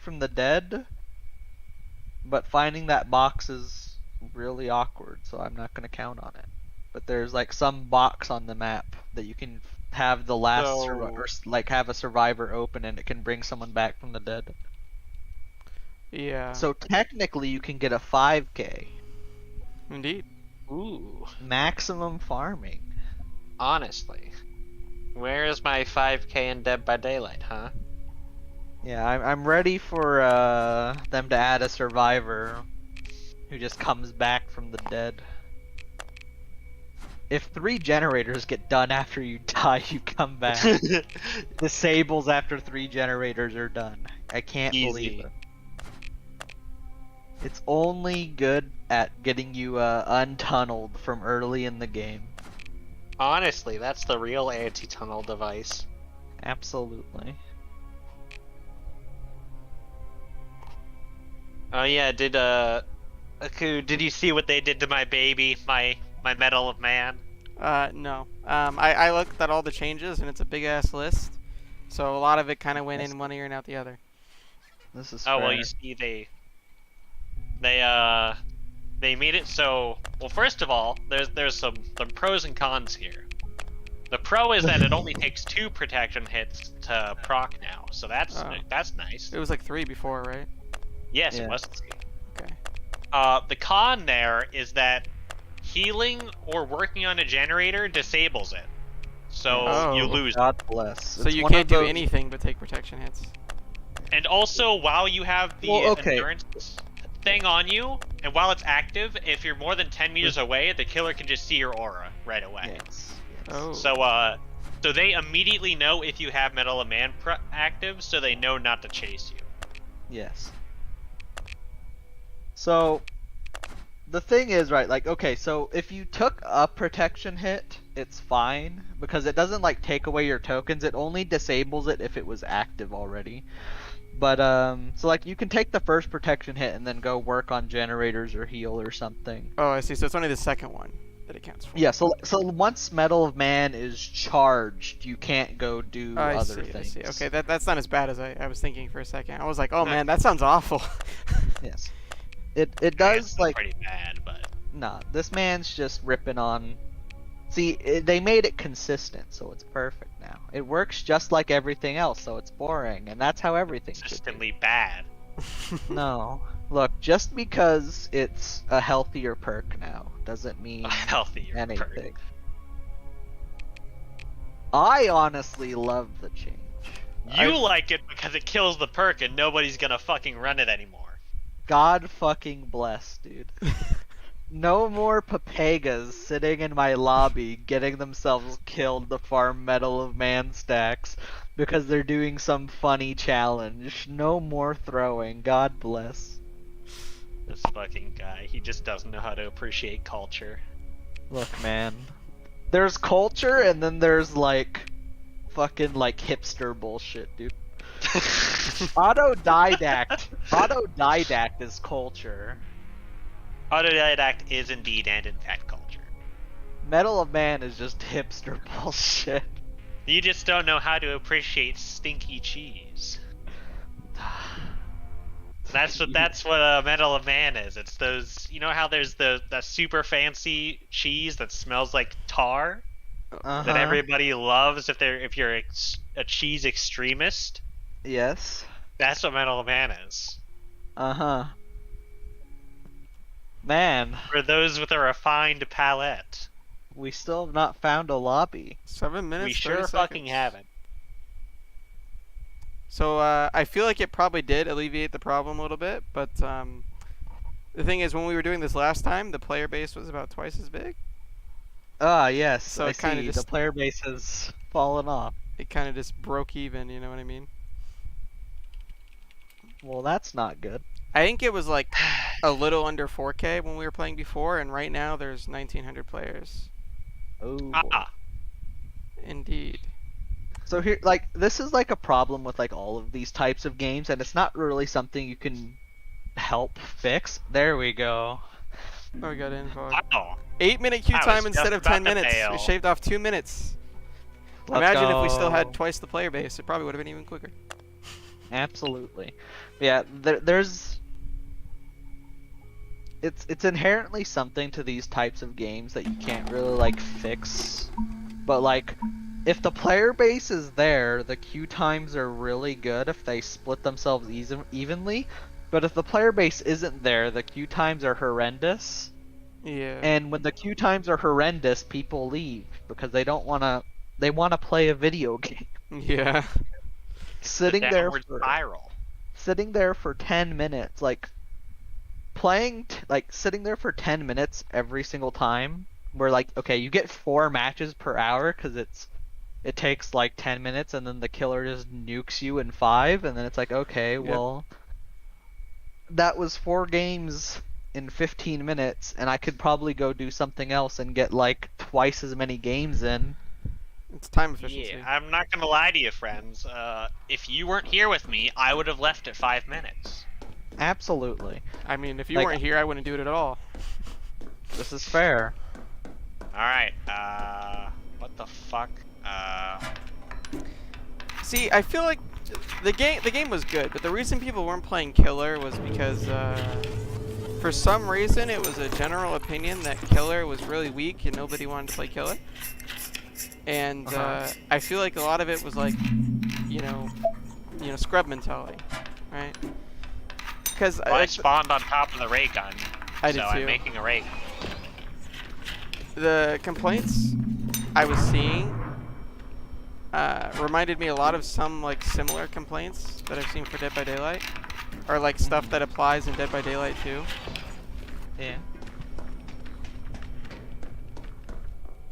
from the dead, but finding that box is really awkward, so I'm not gonna count on it. But there's like some box on the map that you can have the last or like have a survivor open and it can bring someone back from the dead. Yeah. So technically you can get a 5k. Indeed. Ooh. Maximum farming. Honestly. Where is my 5k in Dead by Daylight, huh? Yeah, I'm ready for them to add a survivor who just comes back from the dead. If 3 generators get done after you die, you come back. Disables after 3 generators are done. I can't believe it. It's only good at getting you untunneled from early in the game. Honestly, that's the real anti-tunnel device. Absolutely. Oh yeah, did Aku, did you see what they did to my baby, my Medal of Man? No. I looked at all the changes, and it's a big-ass list. So a lot of it kind of went in one ear and out the other. This is Oh, fair. well, you see, they made it so... Well, first of all, there's some pros and cons here. The pro is that it only takes 2 protection hits to proc now, so that's nice. It was like 3 before, right? Yes, Yeah. it was 3. Okay. The con there is that healing or working on a generator disables it. So you lose. God bless. So It's you one can't of do those- anything but take protection hits. And also, while you have the endurance thing on you, and while it's active, if you're more than 10 meters away, the killer can just see your aura right away. Yes. Oh. So they immediately know if you have Medal of Man active, so they know not to chase you. Yes. So, the thing is, right, like, okay, so if you took a protection hit, it's fine, because it doesn't, like, take away your tokens, it only disables it if it was active already. But, so, like, you can take the first protection hit and then go work on generators or heal or something. Oh, I see. So it's only the second one that it counts for. Yeah, so once Medal of Man is charged, you can't go do other things. I see. Okay, that's not as bad as I was thinking for a second. I was like, oh man, that sounds awful. Yes. It does, like... pretty bad, but... Nah, this man's just ripping on... See, they made it consistent, so it's perfect now. It works just like everything else, so it's boring, and that's how everything should be. Consistently bad. No. Look, just because it's a healthier perk now, doesn't mean A healthier anything. perk. I honestly love the change. You like it because it kills the perk and nobody's gonna fucking run it anymore. God fucking bless, dude. No more Papegas sitting in my lobby getting themselves killed to farm Medal of Man stacks because they're doing some funny challenge. No more throwing. God bless. This fucking guy, he just doesn't know how to appreciate culture. Look, man. There's culture and then there's like fucking like hipster bullshit, dude. Autodidact is culture. Autodidact is indeed and in fact culture. Medal of Man is just hipster bullshit. You just don't know how to appreciate stinky cheese. That's what a Medal of Man is. It's those, you know how there's the super fancy cheese that smells like tar that everybody loves if you're a cheese extremist. Yes. That's what Medal of Man is. Man, For those with a refined palate. we still have not found a lobby. 7 minutes. We 30 sure seconds. fucking haven't. So I feel like it probably did alleviate the problem a little bit, but the thing is, when we were doing this last time, the player base was about twice as big. Ah, yes. So I it kinda see. just- The player base has fallen off. It kind of just broke even, you know what I mean? Well, that's not good. I think it was like a little under 4K when we were playing before, and right now there's 1,900 players. Oh. boy. Indeed. So here, like, this is like a problem with like all of these types of games, and it's not really something you can help fix. There we go. Oh, we got info. Wow. 8-minute queue I was time just instead of about 10 to minutes. bail. We shaved off 2 minutes. Let's Imagine if we still go. had twice the player base. It probably would have been even quicker. Absolutely. Yeah, there's it's inherently something to these types of games that you can't really like fix. But like if the player base is there, the queue times are really good if they split themselves evenly. But if the player base isn't there, the queue times are horrendous. Yeah. And when the queue times are horrendous, people leave because they don't want to. They want to play a video game. Yeah. Sitting The there downward for spiral. sitting there for 10 minutes, like sitting there for 10 minutes every single time. Where like, okay, you get 4 matches per hour because it takes like 10 minutes, and then the killer just nukes you in 5, and then it's like, okay, well, that was 4 games in 15 minutes, and I could probably go do something else and get like twice as many games in. It's time efficiency. Yeah, I'm not gonna lie to you, friends. If you weren't here with me, I would have left at 5 minutes. Absolutely. I mean, if you Like- weren't here, I wouldn't do it at all. This is fair. Alright, what the fuck? See, I feel like the game was good, but the reason people weren't playing Killer was because for some reason it was a general opinion that Killer was really weak and nobody wanted to play Killer. And I feel like a lot of it was like, you know, scrub mentality, right? Because Well, I spawned on top of the ray gun, I did so too. I'm making a ray gun. The complaints I was seeing reminded me a lot of some like similar complaints that I've seen for Dead by Daylight, or like stuff that applies in Dead by Daylight too. Yeah.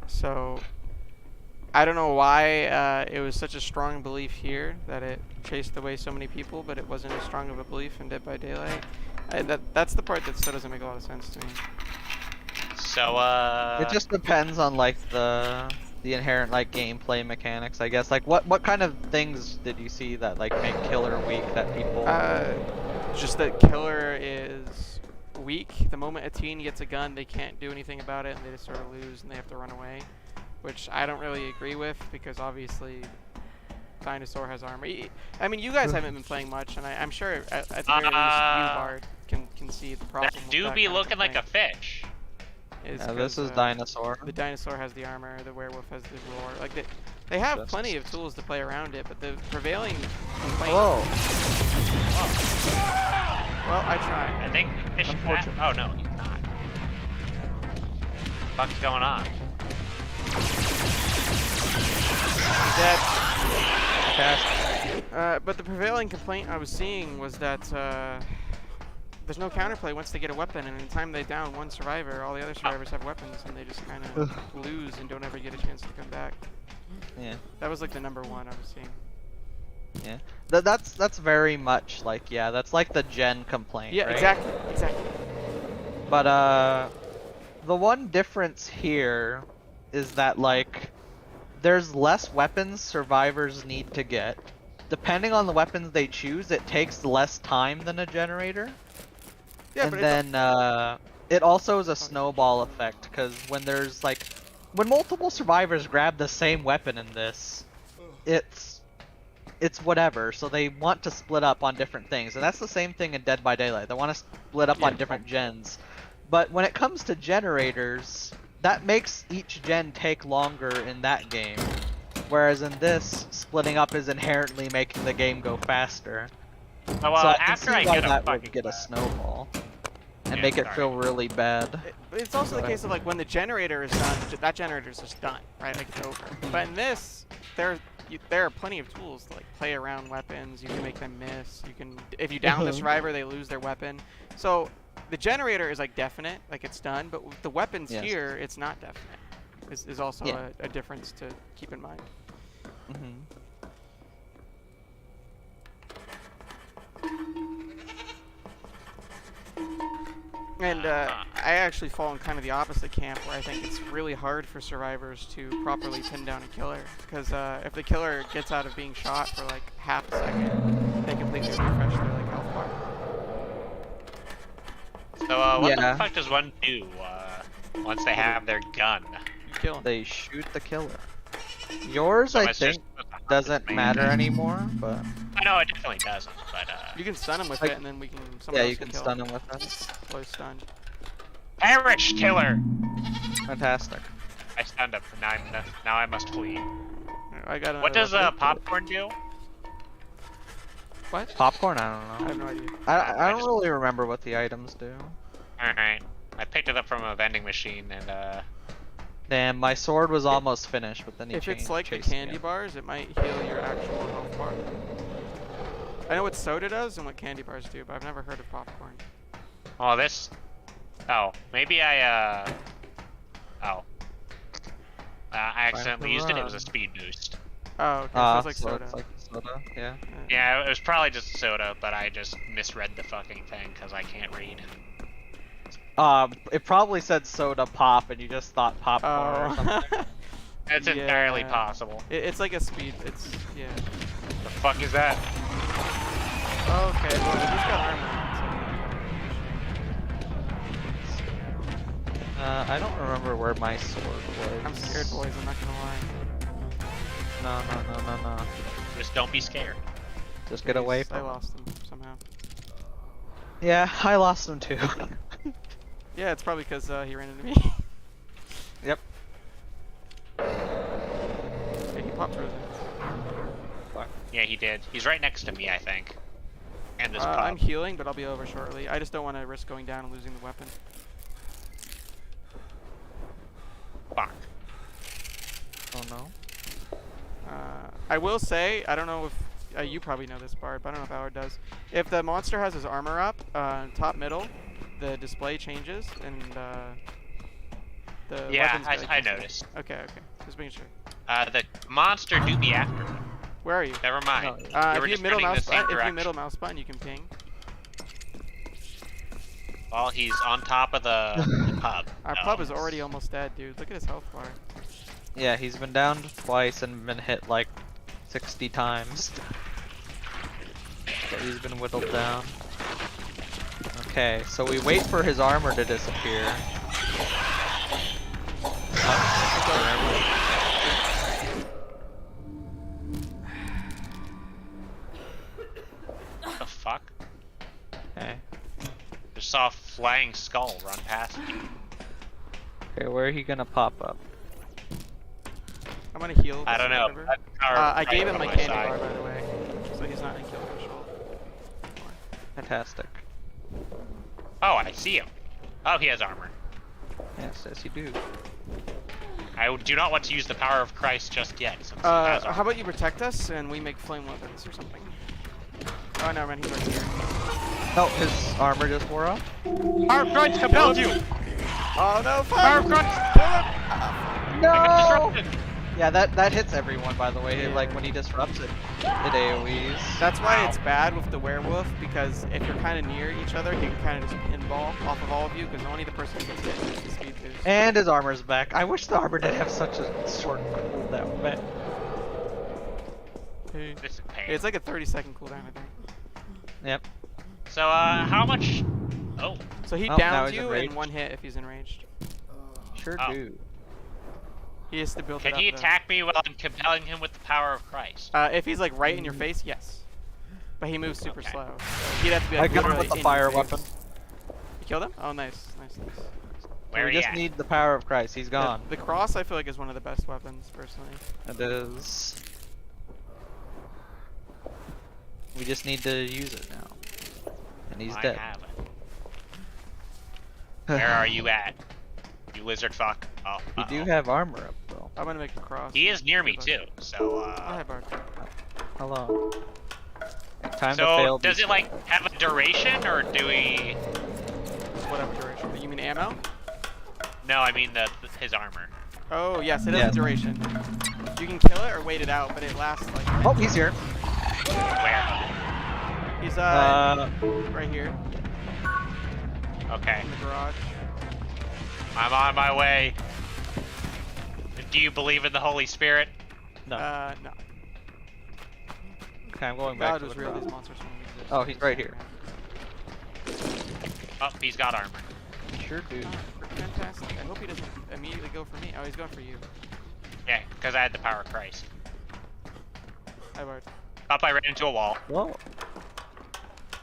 So I don't know why it was such a strong belief here that it chased away so many people, but it wasn't as strong of a belief in Dead by Daylight. That's the part that still doesn't make a lot of sense to me. So, It just depends on like the inherent like gameplay mechanics, I guess. Like what kind of things did you see that like make Killer weak that people Just that Killer is weak. The moment a teen gets a gun, they can't do anything about it, and they just sort of lose, and they have to run away. Which I don't really agree with, because obviously Dinosaur has armor. I mean, you guys haven't been playing much, and I'm sure at the very least you, Bard, can see the problem. that with do that be kind of looking like a thing. fish. Is Yeah, this 'cause, is Dinosaur. The Dinosaur has the armor, the Werewolf has the roar. Like they have Justice. plenty of tools to play around it, but the prevailing complaint. Whoa. Well, I tried. I think fish. Unfortunate. Oh no, he's not. What the fuck's going on? Dead. Okay. But the prevailing complaint I was seeing was that there's no counterplay once they get a weapon, and in the time they down one survivor, all the other survivors have weapons, and they just kind of lose and don't ever get a chance to come back. Yeah. That was like the number one I was seeing. Yeah. That's very much like, yeah, that's like the gen complaint, Yeah, right? exactly. But the one difference here is that like there's less weapons survivors need to get. Depending on the weapons they choose, it takes less time than a generator. Yeah, And but then it also is a snowball effect, because when there's like when multiple survivors grab the same weapon in this, it's whatever. So they want to split up on different things, and that's the same thing in Dead by Daylight. They want to split up on different gens. But when it comes to generators, that makes each gen take longer in that game. Whereas in this, splitting up is inherently making the game go faster. Oh, well, So I can after see I why get a that fucking would get a snowball and Yeah, make it sorry. feel really bad. But it's also the Go case of like when the generator is done, that generator is just done, right? Like it's over. But in this, there are plenty of tools to like play around weapons. You can make them miss. You can, if you down the survivor, they lose their weapon. So the generator is like definite, like it's done. But with the weapons Yes. here, it's not definite. Is also Yeah. a difference to keep in mind. Mhm. And I actually fall in kind of the opposite camp, where I think it's really hard for survivors to properly pin down a killer. Because if the killer gets out of being shot for like half a second, they completely refresh their like health bar. So, what Yeah. the fuck does one do once they have their gun? You kill 'em. They shoot the killer. Yours, So I it's just think, supposed to hunt doesn't this man. matter anymore, but I know it definitely doesn't, but You can stun him with Like- it, and then we can. Yeah, Else you can kill stun him. him with that. Blow stunned. perish, killer! Fantastic. I stunned him. Now I must flee. I got. What another does weapon. popcorn do? What? Popcorn? I I don't know. have no idea. I I don't just- really remember what the items do. All right, I picked it up from a vending machine, and Damn, my sword was almost finished, but then he If it's like the chased me candy up. bars, it might heal your actual health bar. I know what soda does and what candy bars do, but I've never heard of popcorn. oh this. Oh, maybe I accidentally used it. It was a speed boost. Oh, okay. So it's like so soda. it's like soda, yeah. Yeah, it was probably just soda, but I just misread the fucking thing because I can't read. It probably said soda pop, and you just thought popcorn or something. Oh. That's entirely Yeah. possible. It's like a speed. It's yeah. The fuck is that? Okay. Well, he's got armor. I don't remember where my sword was. I'm scared, boys. I'm not gonna lie. No. Just don't be scared. Just get away I from him. lost him somehow. Yeah, I lost him too. Yeah, it's probably because he ran into me. Yep. Hey, he popped through there. Yeah, he did. He's right next to me, I think. And this I'm pub. healing, but I'll be over shortly. I just don't want to risk going down and losing the weapon. Fuck. Oh no. I will say, I don't know if you probably know this, Bard, but I don't know if Howard does. If the monster has his armor up, top middle, the display changes, and the Yeah, weapons get I adjusted. noticed. Okay, just making sure. The monster do be after me. Where are you? Never mind. No, We If were you just middle running the mouse same button, if you direction. middle mouse button, you can ping. Well, he's on top of the pub. Our No. pub is already almost dead, dude. Look at his health bar. Yeah, he's been down twice and been hit like 60 times. So he's been whittled down. Okay, so we wait for his armor to disappear. What the fuck? Okay. Just saw a flying skull run past me. Okay, where are he gonna pop up? I'm gonna heal. I this don't know. river. That's our I right gave him on my my candy side. bar, by the way, so he's not in kill threshold. Fantastic. Oh, I see him. Oh, he has armor. Yes, you do. I do not want to use the power of Christ just yet. Since he has armor. How about you protect us and we make flame weapons or something? Oh, no, man, he's right here. Oh, his armor just wore off? Power of Christ compelled you! Oh no, Power of fire! Christ! Kill him! No! Disrupted! Yeah, that hits everyone, by the way. Yeah. Like when he disrupts it, it AoEs. That's why Wow. it's bad with the werewolf, because if you're kind of near each other, he can kind of just pinball off of all of you, because only the person who gets hit gets the speed boost. And his armor's back. I wish the armor did have such a short cooldown, man. Hey. This is pain. It's like a 30-second cooldown, I think. Yep. So, how much? Oh, So he Oh, now downs he's you in enraged. one hit if he's enraged. Sure Oh. do. He has to build can it up. he though. attack me while I'm compelling him with the power of Christ? If he's like right in your face, yes. But he moves super Okay. slow. So he'd have to be I like got him literally with the in fire your face. weapon. You killed him? Oh, nice. Where we he just at? need the power of Christ. He's gone. The cross, I feel like, is one of the best weapons, personally. It is. We just need to use it now. And he's I dead. have it. Where are you at? You lizard fuck. Oh, We do uh-oh. have armor up though. I'm gonna make the cross. He is near me Okay, too, so Go ahead, Bart. Hello. Time to So fail. does these it like have a duration, or do we? Whatever duration. You mean ammo? No, I mean his armor. Oh, yes, it has Yes. a duration. You can kill it or wait it out, but it lasts like... Oh, he's here. Where? He's, right here, Okay, in the garage. I'm on my way. Do you believe in the Holy Spirit? No. No. Okay, I'm going back God to was the real, cross. these monsters don't exist. Oh, he's right here. Oh, he's got armor. Sure do. Fantastic. I hope he doesn't immediately go for me. Oh, he's going for you. Yeah, because I had the power of Christ. Hi, Bart. Up, I ran into a wall. Whoa.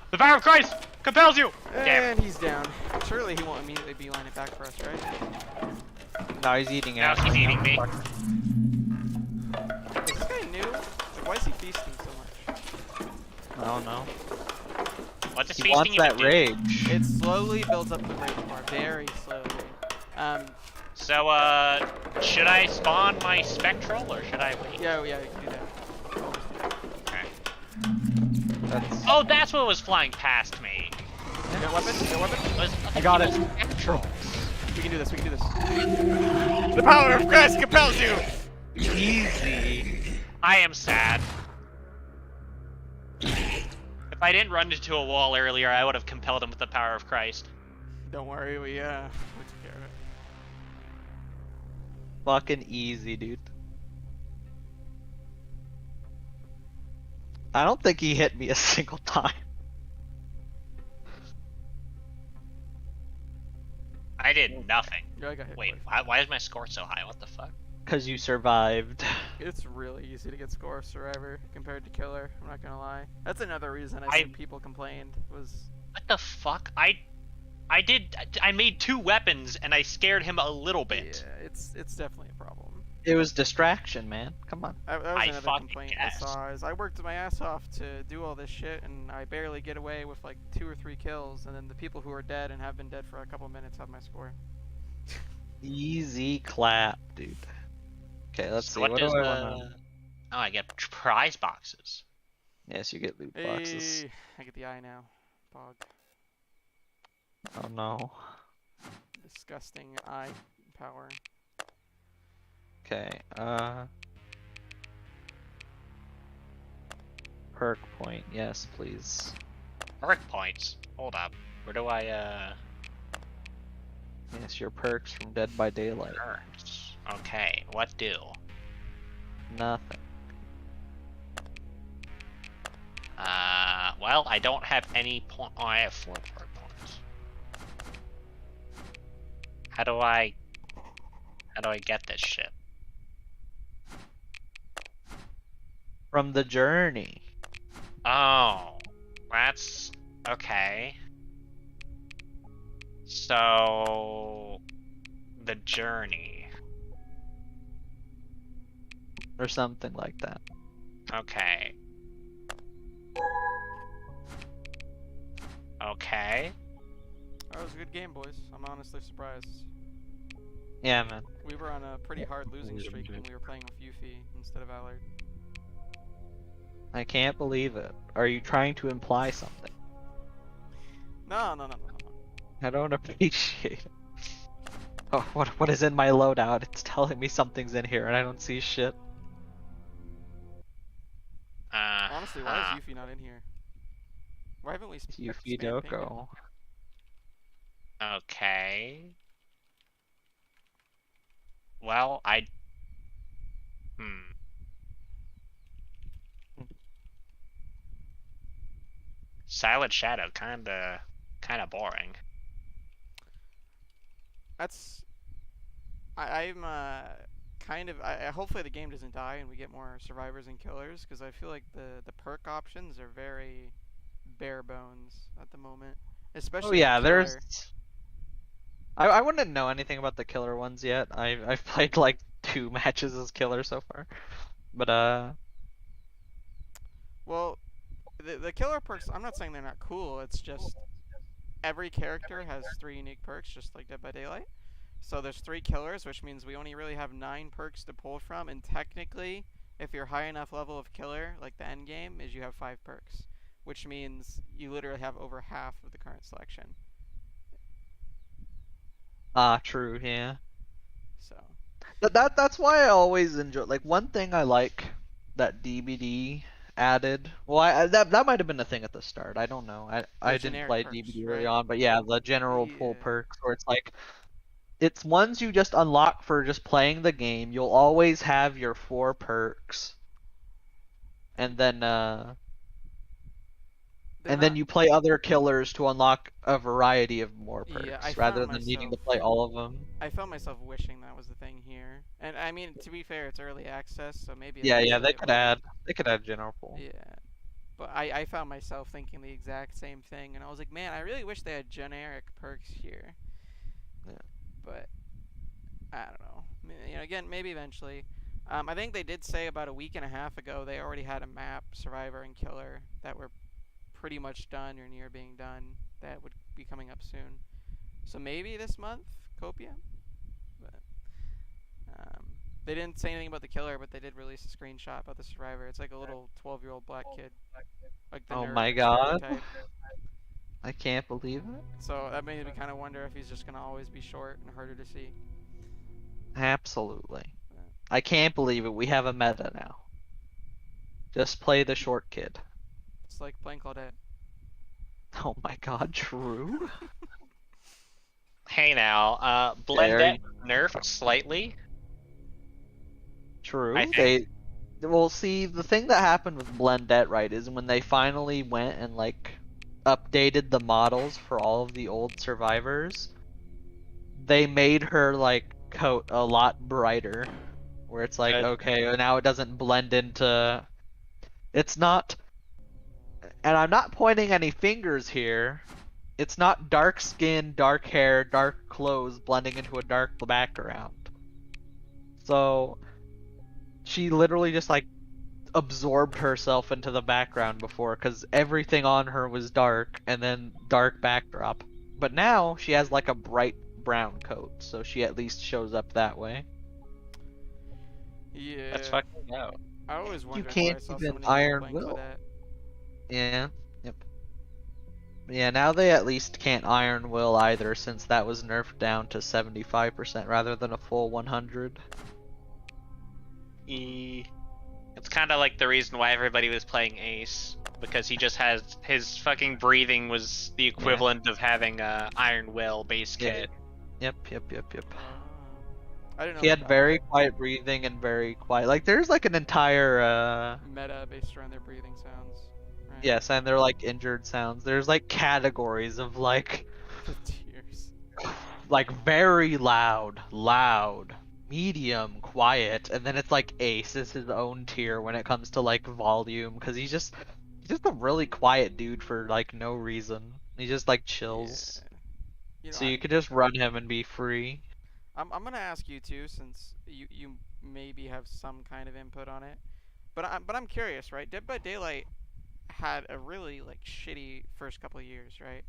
The power of Christ compels you! Damn it. And he's down. Surely he won't immediately beeline it back for us, right? No, he's eating Now out. he's eating me. Is this guy new? Like, why is he feasting so much? I don't know. What's his He feasting wants even that do? rage. It slowly builds up the rage bar, very slowly. So, should I spawn my spectral or should I wait? Yeah, you can do that. Okay. That's... Oh, that's what was flying past me. You got weapon? You got weapon? I got it. Spectral. We can do this, The power of Christ compels you! Easy. I am sad. If I didn't run into a wall earlier, I would have compelled him with the power of Christ. Don't worry, we took care of it. Fucking easy, dude. I don't think he hit me a single time. I did nothing. Yeah, I got hit Wait, twice. why is my score so high? What the fuck? Because you survived. It's really easy to get score Survivor compared to Killer, I'm not gonna lie. That's another reason I think people complained, was... What the fuck? I made 2 weapons and I scared him a little bit. Yeah, it's definitely a problem. It was distraction, man. Come on. That was I another fucking complaint guessed. I saw, is I worked my ass off to do all this shit, and I barely get away with like 2 or 3 kills, and then the people who are dead and have been dead for a couple minutes have my score. Easy clap, dude. Okay, let's see. So what What does do I the... want? Oh, I get prize boxes. Yes, you get loot boxes. Hey, I get the eye now. Bog. Oh no. Disgusting eye power. Okay, perk point, yes, please. Perk points. Hold up. Where do I, Yes, your perks from Dead by Daylight. perks? Okay, what do? Nothing. Well, I don't have any point. Oh, I have 4 perk points. How do I get this shit? From the journey. Oh, that's okay. So, the journey. Or something like that. Okay. Okay. That was a good game, boys. I'm honestly surprised. Yeah, man. We were on a pretty hard losing streak when we were playing with Yuffie instead of Allard. I can't believe it. Are you trying to imply something? No. I don't appreciate it. Oh, what is in my loadout? It's telling me something's in here and I don't see shit. Honestly, why is Yuffie not in here? Why haven't we Yuffie spam pinged him? Doko. Okay. Well, Silent Shadow, kinda boring. That's... I'm kind of... hopefully the game doesn't die and we get more survivors and killers, because I feel like the perk options are very bare bones at the moment. Especially Oh yeah, for Killer. there's... I wouldn't know anything about the killer ones yet. I've played like 2 matches as killer so far. But Well, the killer perks, I'm not saying they're not cool, it's just every character has 3 unique perks, just like Dead by Daylight. So there's 3 killers, which means we only really have 9 perks to pull from, and technically, if you're high enough level of killer, like the end game, is you have 5 perks, which means you literally have over half of the current selection. true, yeah. So That's why I always enjoy. Like one thing I like that DBD added. Well, that might have been a thing at the start. I don't know. I didn't generic play perks, DBD early right? on, but yeah, the general pull Yeah. perks where it's like it's ones you just unlock for just playing the game. You'll always have your 4 perks, and then and then you play other killers to unlock a variety of more Yeah, perks, I rather found than needing to myself- play all of them. I found myself wishing that was the thing here. And I mean, to be fair, it's early access, so maybe Yeah, eventually they it could will. add general pool. Yeah. But I found myself thinking the exact same thing, and I was like, man, I really wish they had generic perks here. Yeah. But I don't know. You know, again, maybe eventually. I think they did say about a week and a half ago they already had a map, Survivor and Killer, that were pretty much done or near being done. That would be coming up soon. So maybe this month, Copia. But they didn't say anything about the Killer, but they did release a screenshot about the Survivor. It's like a little 12-year-old black kid, like the Oh nerd my god. stereotype. I can't believe it. So that made me kind of wonder if he's just gonna always be short and harder to see. Absolutely. I can't believe it. We have a meta now. Just play the short kid. It's like playing Claudette. Oh my god, true? Hey now, Blendette nerfed slightly. True. I think. Well, see, the thing that happened with Blendette, right, is when they finally went and, like, updated the models for all of the old survivors, they made her, like, coat a lot brighter. Where it's like, Good. okay, now it doesn't blend into... It's not... And I'm not pointing any fingers here. It's not dark skin, dark hair, dark clothes blending into a dark background. So... She literally just, like, absorbed herself into the background before, because everything on her was dark, and then dark backdrop. But now, she has, like, a bright brown coat, so she at least shows up that way. Yeah. That's fucking no. I always wondered why can't I saw even so many Iron people playing Will. Claudette. Yeah, yep. Yeah, now they at least can't Iron Will either, since that was nerfed down to 75% rather than a full 100. It's kind of like the reason why everybody was playing Ace, because he just has his fucking breathing was the equivalent of having a Iron Will base Yeah. kit. Yep. I didn't know He had about very quiet breathing and very quiet. Like, there's like an entire, that. Meta based around their breathing sounds. Right? yes, and they're like injured sounds. There's like categories of like The tears. like very loud, medium, quiet, and then it's like Ace is his own tier when it comes to like volume, because he's just a really quiet dude for like no reason. He just like chills. Yeah. You know, So you could just run him and be free. I'm gonna ask you too, since you maybe have some kind of input on it. But I'm curious, right? Dead by Daylight had a really like shitty first couple of years, right?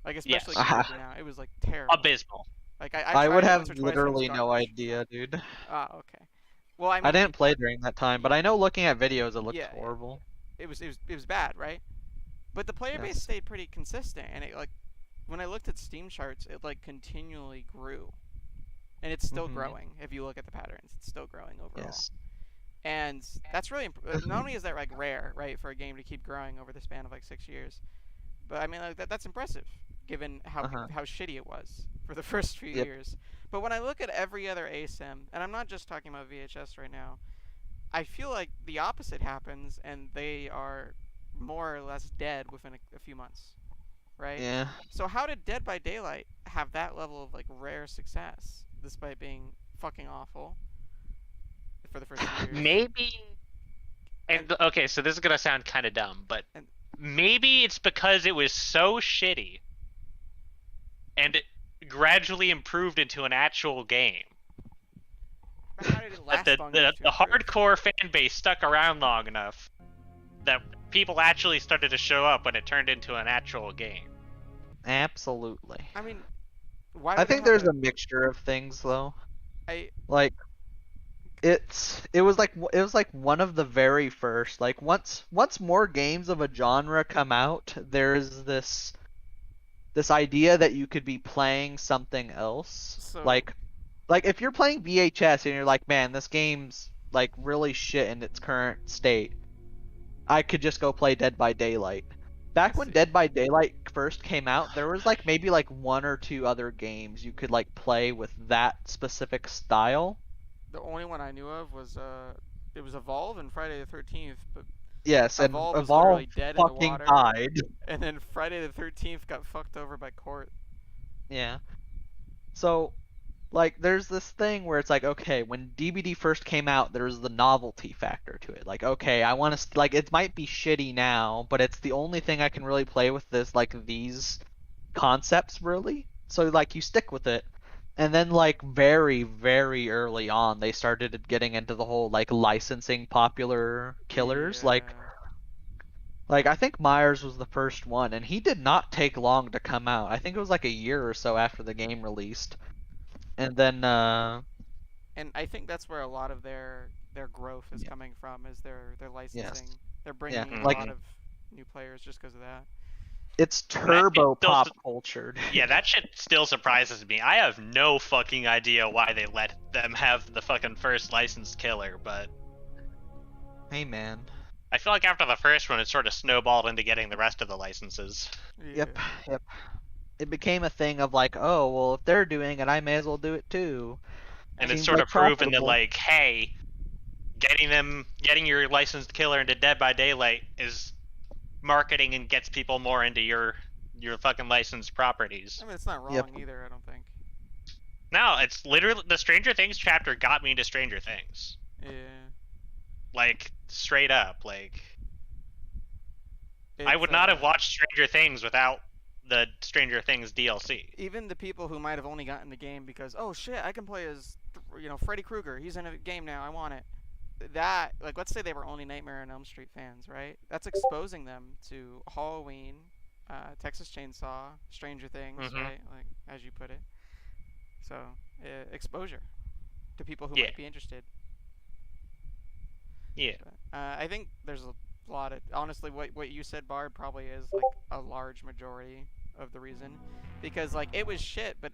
Like especially Yes. compared to now, it was like terrible. Abysmal. Like I tried would it have once or twice, and it was literally no garbage. idea, dude. Ah, okay. Well, I mean, I didn't play during that time, but I know looking at videos it looked Yeah, yeah. horrible. it was bad, right? But the player base Yes. stayed pretty consistent, and it like when I looked at Steam charts, it like continually grew, and it's still Mhm. growing. If you look at the patterns, it's still growing overall. Yes. And that's really not only is that like rare, right, for a game to keep growing over the span of like 6 years, but I mean like that's impressive given how Uh-huh. how shitty it was for the first few Yep. years. But when I look at every other ASIM, and I'm not just talking about VHS right now, I feel like the opposite happens, and they are more or less dead within a few months, right? Yeah. So how did Dead by Daylight have that level of like rare success despite being fucking awful for the first few years? Maybe. And okay, so this is gonna sound kind of dumb, but And- maybe it's because it was so shitty, and it gradually improved into an actual game. But how did it last That long the enough to the improve? hardcore fan base stuck around long enough that people actually started to show up when it turned into an actual game. Absolutely. I mean, why? I would they think have there's to- a mixture of things though. I Like it was like one of the very first, like once more games of a genre come out, there's this idea that you could be playing something else. So- Like if you're playing VHS and you're like, man, this game's like really shit in its current state, I could just go play Dead by Daylight. Back when see. Dead by Daylight first came out, there was like maybe like one or two other games you could like play with that specific style. the only one I knew of was it was Evolve and Friday the 13th, but Yes, and Evolve was literally Evolve dead in the fucking water. died. And then Friday the 13th got fucked over by Court. Yeah. So, like, there's this thing where it's like, okay, when DBD first came out, there was the novelty factor to it. Like, okay, I want to, like, it might be shitty now, but it's the only thing I can really play with this, like, these concepts, really. So, like, you stick with it. And then, like, very, very early on, they started getting into the whole, like, licensing popular killers. Yeah. Like, I think Myers was the first one, and he did not take long to come out. I think it was like a year or so after the game released. And then, And I think that's where a lot of their growth is Yeah. coming from, is their licensing. Yes. They're bringing in like- a lot of new players just because of that. it's turbo still pop s- cultured. Yeah, that shit still surprises me. I have no fucking idea why they let them have the fucking first licensed killer, but Hey, man. I feel like after the first one, it sort of snowballed into getting the rest of the licenses. Yep, Yeah. yep. It became a thing of like, oh, well, if they're doing it, I may as well do it too. And Seems it's sort like of proven that, profitable. like, hey, getting your licensed killer into Dead by Daylight is marketing and gets people more into your fucking licensed properties. I mean, it's not wrong Yep. either, I don't think. No, it's literally the Stranger Things chapter got me into Stranger Things. Yeah. Like, straight up. Like, I would It's, not have watched Stranger Things without the Stranger Things DLC. Even the people who might have only gotten the game because, oh shit, I can play as, Freddy Krueger. He's in a game now. I want it. That, like, let's say they were only Nightmare on Elm Street fans, right? That's exposing them to Halloween, Texas Chainsaw, Stranger Things, Mhm. right? Like, as you put it. So, exposure to people who Yeah. might be interested. Yeah. But, I think there's a lot of, honestly, what you said, Barb, probably is like a large majority of the reason, because like it was shit, but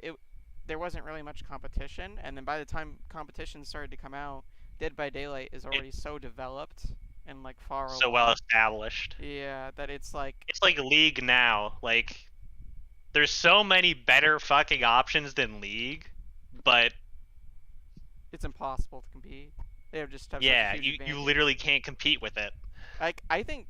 there wasn't really much competition, and then by the time competition started to come out, Dead by Daylight is already so developed and like far So along. well established. Yeah, that it's like It's like League now. Like, there's so many better fucking options than League, but it's impossible to compete. They have just have such a yeah, huge you advantage. literally can't compete with it. Like I think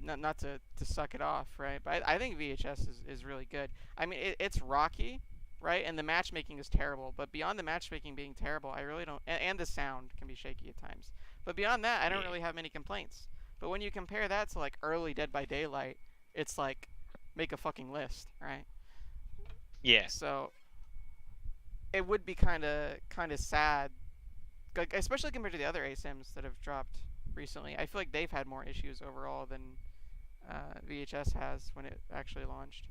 not to suck it off, right? But I think VHS is really good. I mean, it's rocky, right? And the matchmaking is terrible. But beyond the matchmaking being terrible, I really don't. And the sound can be shaky at times. But beyond that, I don't Yeah. really have many complaints. But when you compare that to like early Dead by Daylight, it's like make a fucking list, right? Yeah. So it would be kind of sad, like, especially compared to the other ASIMs that have dropped recently. I feel like they've had more issues overall than VHS has when it actually launched.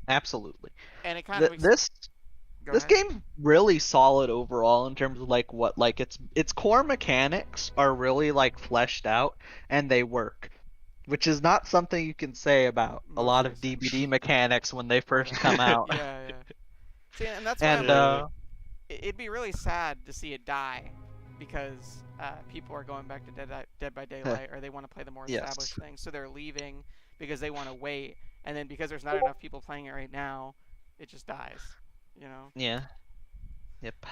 Absolutely. And it kind of This Go this ahead. game's really solid overall in terms of like what like its core mechanics are really like fleshed out and they work, which is not something you can say about a Most lot of ASIMs. DBD mechanics when they first come out. Yeah. See, and that's why And I'm like, it'd be really sad to see it die because people are going back to Dead by Daylight, or they want to play the more Yes. established things, so they're leaving because they want to wait, and then because there's not enough people playing it right now, it just dies. Yeah. Yep.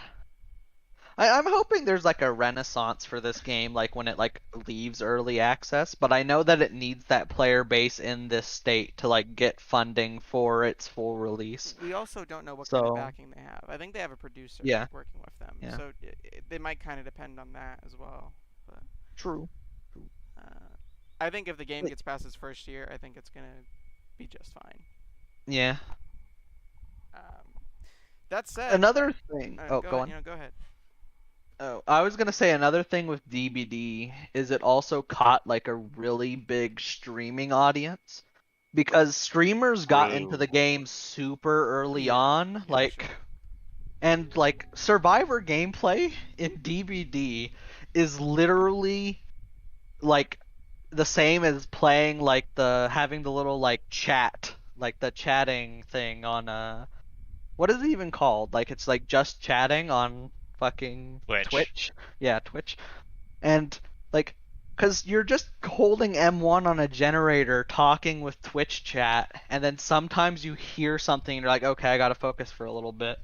I'm hoping there's like a renaissance for this game, like when it like leaves early access, but I know that it needs that player base in this state to like get funding for its full release. We also don't know what kind of So- backing they have. I think they have a producer Yeah. working with them, Yeah. so they might kind of depend on that as well. But True. I think if the game Wait. gets past its first year, I think it's gonna be just fine. Yeah. That said, Another thing. Oh, go on. ahead, go ahead. Oh, I was gonna say another thing with DBD is it also caught like a really big streaming audience because streamers got True. into the game super early Yeah, on, like, sure. and like Survivor gameplay in DBD is literally like the same as playing like having the little like chat, like the chatting thing on what is it even called? Like it's like just chatting on fucking Twitch. Yeah, Twitch. And like cuz you're just holding M1 on a generator talking with Twitch chat and then sometimes you hear something and you're like, "Okay, I got to focus for a little bit."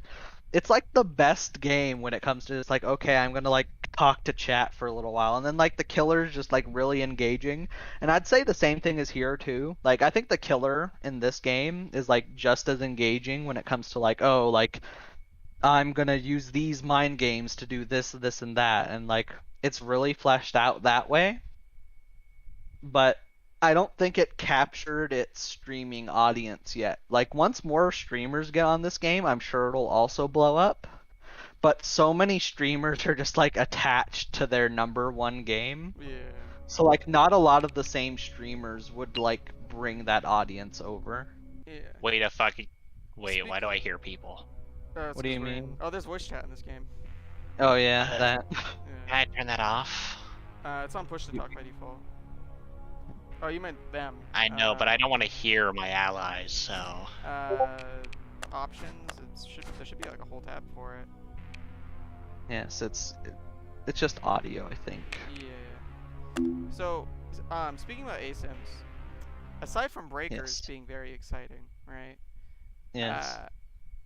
It's like the best game when it comes to it's like, "Okay, I'm going to like talk to chat for a little while, and then like the killer's just like really engaging. And I'd say the same thing is here too. Like I think the killer in this game is like just as engaging when it comes to like, oh, like I'm gonna use these mind games to do this, this, and that, and like it's really fleshed out that way. But I don't think it captured its streaming audience yet. Like once more streamers get on this game, I'm sure it'll also blow up. But so many streamers are just like attached to their number one game. Yeah. So like not a lot of the same streamers would like bring that audience over. Yeah. Wait a fucking. Wait, why do I hear people? It's What do you 'cause we're mean? in- Oh, there's voice chat in this game. Oh yeah, that. Yeah. Can I turn that off? It's on push to talk by default. Oh, you meant them. I know, but I don't want to hear my allies, so. Options. There should be like a whole tab for it. Yes, it's just audio, I think. Yeah. So, speaking about ASIMs, aside from Breakers Yes. being very exciting, right? Yes.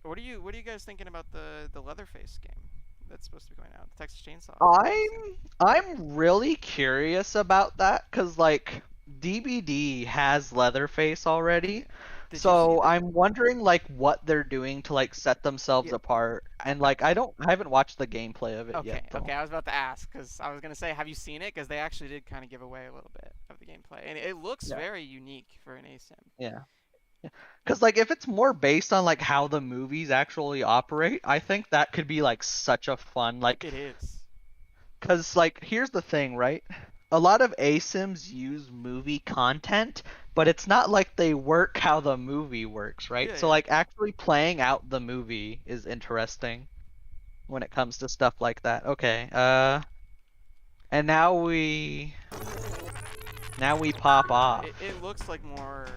What are you guys thinking about the Leatherface game that's supposed to be going out? The Texas Chainsaw. I'm really curious about that because like DBD has Leatherface already. Did you So see that? I'm wondering like what they're doing to like set themselves Yeah. apart, and like I haven't watched the gameplay of it Okay, yet. Though. okay. I was about to ask because I was gonna say, have you seen it? Because they actually did kind of give away a little bit of the gameplay, and it looks Yeah. very unique for an ASIM. Yeah. Because like if it's more based on like how the movies actually operate, I think that could be like such a fun like. It is. Because like here's the thing, right? A lot of ASIMs use movie content, but it's not like they work how the movie works, right? Yeah, So yeah. like actually playing out the movie is interesting when it comes to stuff like that. Okay, and now we pop off. It looks like more.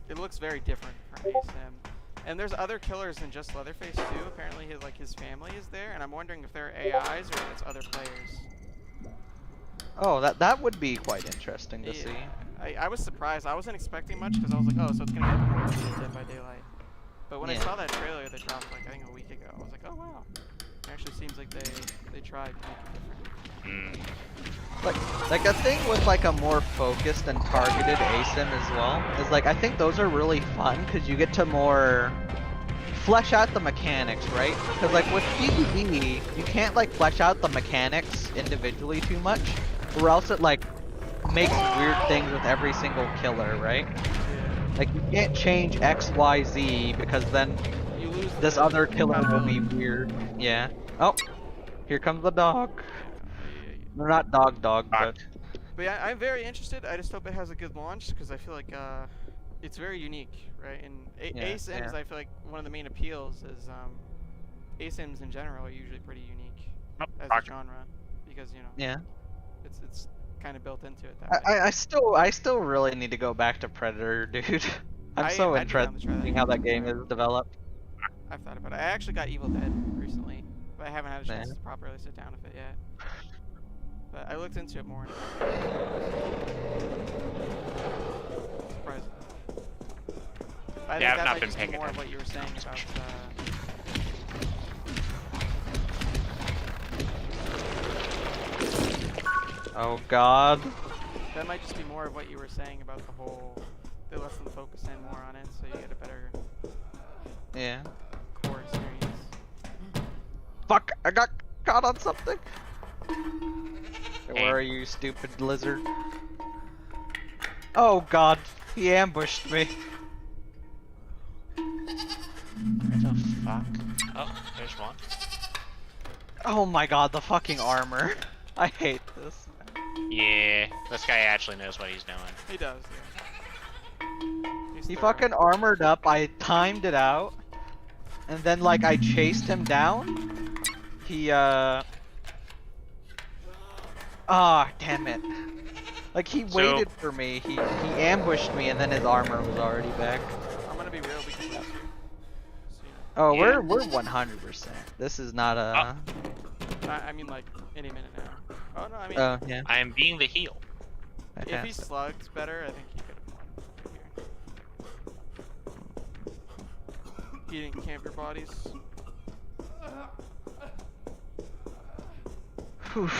It looks very different for an ASIM. And there's other killers than just Leatherface too. Apparently, his family is there, and I'm wondering if they're AIs or if it's other players. Oh, that would be quite interesting to see. I was surprised. I wasn't expecting much because I was like, oh, so it's gonna be more like Dead by Daylight. But when I Yeah. saw that trailer they dropped like I think a week ago, I was like, oh wow. It actually seems like they tried to make it different. Like a thing with like a more focused and targeted ASIM as well is like I think those are really fun because you get to more flesh out the mechanics, right? Because like with PvP, you can't like flesh out the mechanics individually too much, or else it like makes weird things with every single killer, right? Yeah. Like you can't change X, Y, Z because then You lose this the other killer will be compatibility. weird. Yeah. Oh, here comes the dog. Yeah. No, not dog, but But yeah, I'm very interested. I just hope it has a good launch because I feel like it's very unique, right? And Yeah, ASIMs, yeah. I feel like one of the main appeals is ASIMs in general are usually pretty unique as a genre because you know yeah. it's kind of built into it that way. I still really need to go back to Predator, dude. I'm so I'd be down to interested try in that seeing how that game. game is developed. I've thought about it. I actually got Evil Dead recently, but I haven't had a chance Yeah. to properly sit down with it yet. But I looked into it more. Surprised. I think Yeah, I've that not might been just be paying more of what you were saying about. Oh god. That might just be more of what you were saying about the whole. They let them focus in more on it, so you get a better Yeah. core experience. Fuck! I got caught on something. Hey. Where are you, stupid lizard? Oh god, he ambushed me. What the fuck? Oh, there's one. Oh my god, the fucking armor. I hate this. Yeah, this guy actually knows what he's doing. He does, yeah. He's He thorough. fucking armored up, I timed it out, and then like I chased him down. He ah, damn it. Like he So- waited for me, he ambushed me and then his armor was already back. I'm gonna be real because lose you. So, you Oh, Yeah. we're 100%. This is not a know. I mean like any minute now. Oh no, I mean yeah. I am being the heel. if he Fantastic. slugged better, I think he could have won. He didn't camp your bodies. Whew.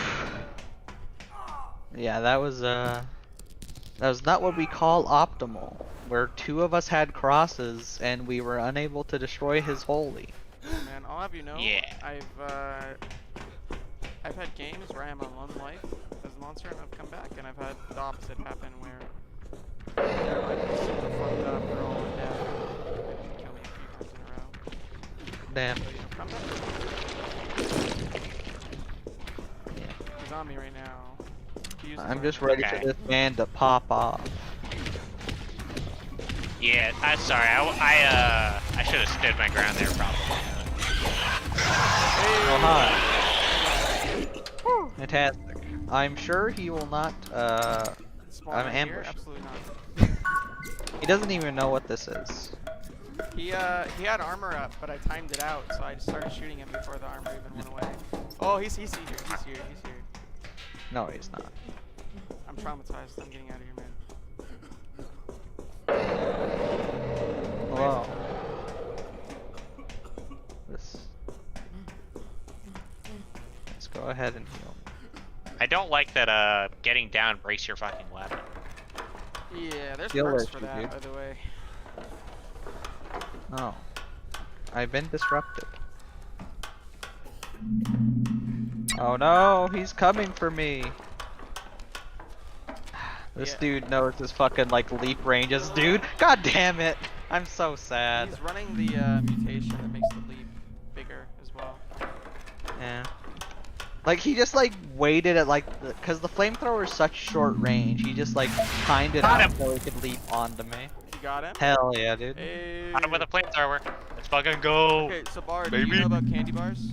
Yeah, that was not what we call optimal. Where two of us had crosses and we were unable to destroy his holy. Man, I'll have you know, Yeah. I've had games where I am on lone life as a monster and I've come back, and I've had the opposite happen where they're like super fucked up, they're all dead. They just kill me a few times in a row. Damn. So, you know, come back. Yeah. He's on me right now. He uses I'm my- just ready for Okay. this man to pop off. Yeah, I'm sorry. I should have stood my ground there probably. Oh, hi. Fantastic. I'm sure he will not, Spawn I'm right here? ambushed. Absolutely not. he doesn't even know what this is. He had armor up, but I timed it out, so I just started shooting him before the armor even went away. Oh, he's here. He's here. No, he's not. I'm traumatized. I'm getting out of here, man. Hello. Let's go ahead and heal. I don't like that getting down breaks your fucking weapon. Yeah, there's Heal perks works for you, that, dude. by the way. Oh. I've been disrupted. Oh no, he's coming for me. This Yeah. dude knows his fucking like leap ranges, dude. God damn it. I'm so sad. He's running the mutation that makes the leap bigger as well. Yeah. Like he just like waited at like cause the flamethrower is such short range. He just like timed it Got out him. so he could leap onto me. You got him? Hell yeah, dude. Hey. Hit him with a flamethrower. Let's fucking go. Okay, so Bar, do Baby. you know about candy bars?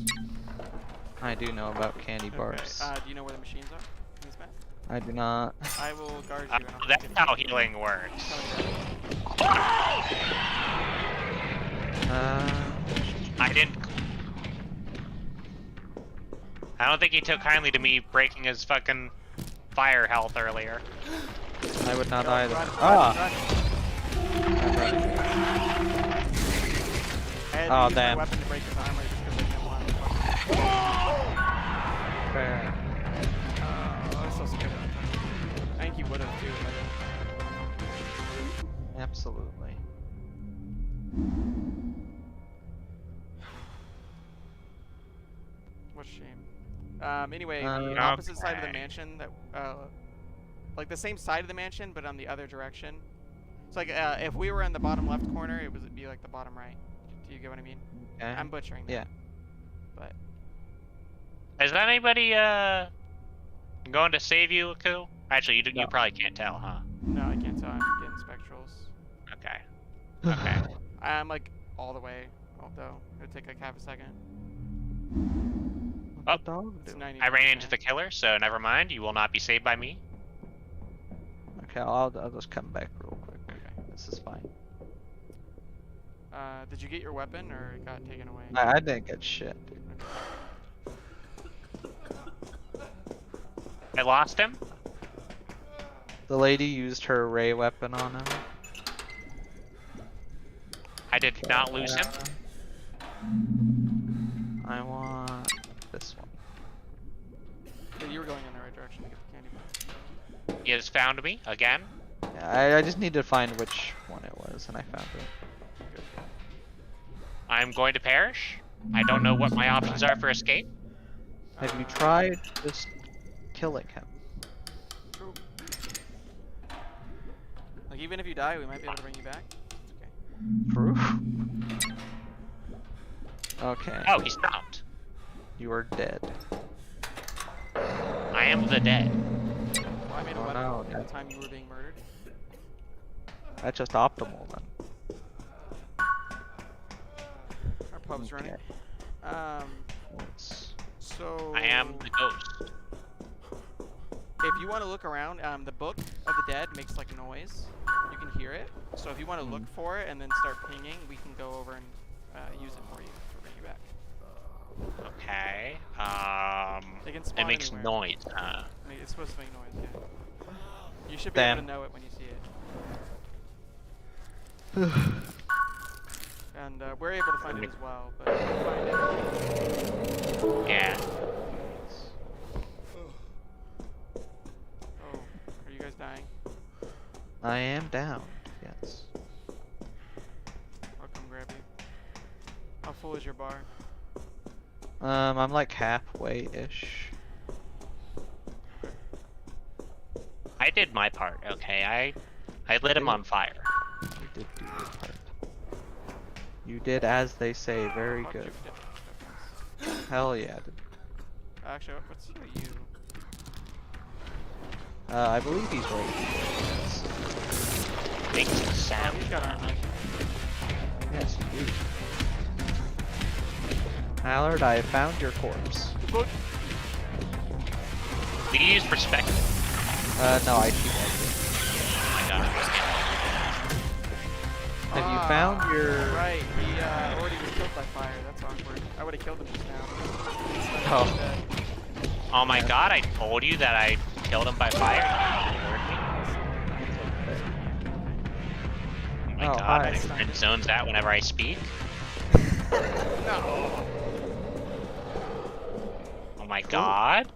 I do know about candy bars. Okay. Do you know where the machines are in this map? I do not. I will guard you. And I'll That's get how you. healing works. I didn't. I don't think he took kindly to me breaking his fucking fire health earlier. I would not Go, either. run, Ah! run. I'm running. I had to Oh, use my damn. weapon to break his armor just because I didn't want to fucking... Fair. Oh, that's so stupid. I think he would have too. Absolutely. What a shame. Anyway, the Okay. opposite side of the mansion that, like the same side of the mansion, but on the other direction. It's like, if we were in the bottom left corner, it'd be like the bottom right. Do you get what I mean? Okay. I'm butchering that. Yeah. But, Is that anybody going to save you, Aku? Actually, you No. you probably can't tell, huh? no, I can't tell. I'm getting spectrals. Okay. Okay. I'm like all the way, although it'll take like half a second. Oh, Dog It's do? 90. I ran into the killer, so never mind. You will not be saved by me. Okay, I'll just come back real quick. Okay. This is fine. Did you get your weapon or it got taken away? I didn't get shit, dude. I lost him. The lady used her ray weapon on him. I did not lose him. I want this one. So you were going in the right direction to get the candy bar. He has found me again. Yeah, I just need to find which one it was, and I found it. I'm going to perish. I don't know what my options are for escape. Have you tried just killing him? True. Like even if you die, we might be able to bring you back. Okay. True. Okay. Oh, he's not. You are dead. I am the dead. Well, I made a Oh, weapon no, at that- the time you were being murdered. That's just optimal then. Our pub's running. Okay. Let's- So I am the ghost. if you want to look around, the Book of the Dead makes like noise. You can hear it. So if you want to look for it and then start pinging, we can go over and use it for you to bring you back. Okay. They can It spawn makes anywhere. noise, huh? I mean, it's supposed to make noise, yeah. You should be Damn. able to know it when you see it. And we're able to find it as well, but if you find it, Yeah. dying. I am down. Yes. I'll come grab you. How full is your bar? I'm like halfway-ish. I did my part. Okay, I lit him on fire. You did do your part. You did as they say, very Fuck, good. you did. Hell yeah. Dude. Actually, what's you? I believe he's right. Yes. Makes a Oh, sound. he's got armor. Yes, you do. Allard, I have found your corpse. Look. Please perspective. No, I keep it. Oh my god. Have you found your... Right, he already was killed by fire. That's awkward. I would have killed him just now. Oh. Oh my god, I told you that I killed him by fire. Oh my Oh, god, hi. my friend zones out whenever I speak. No. Oh my god.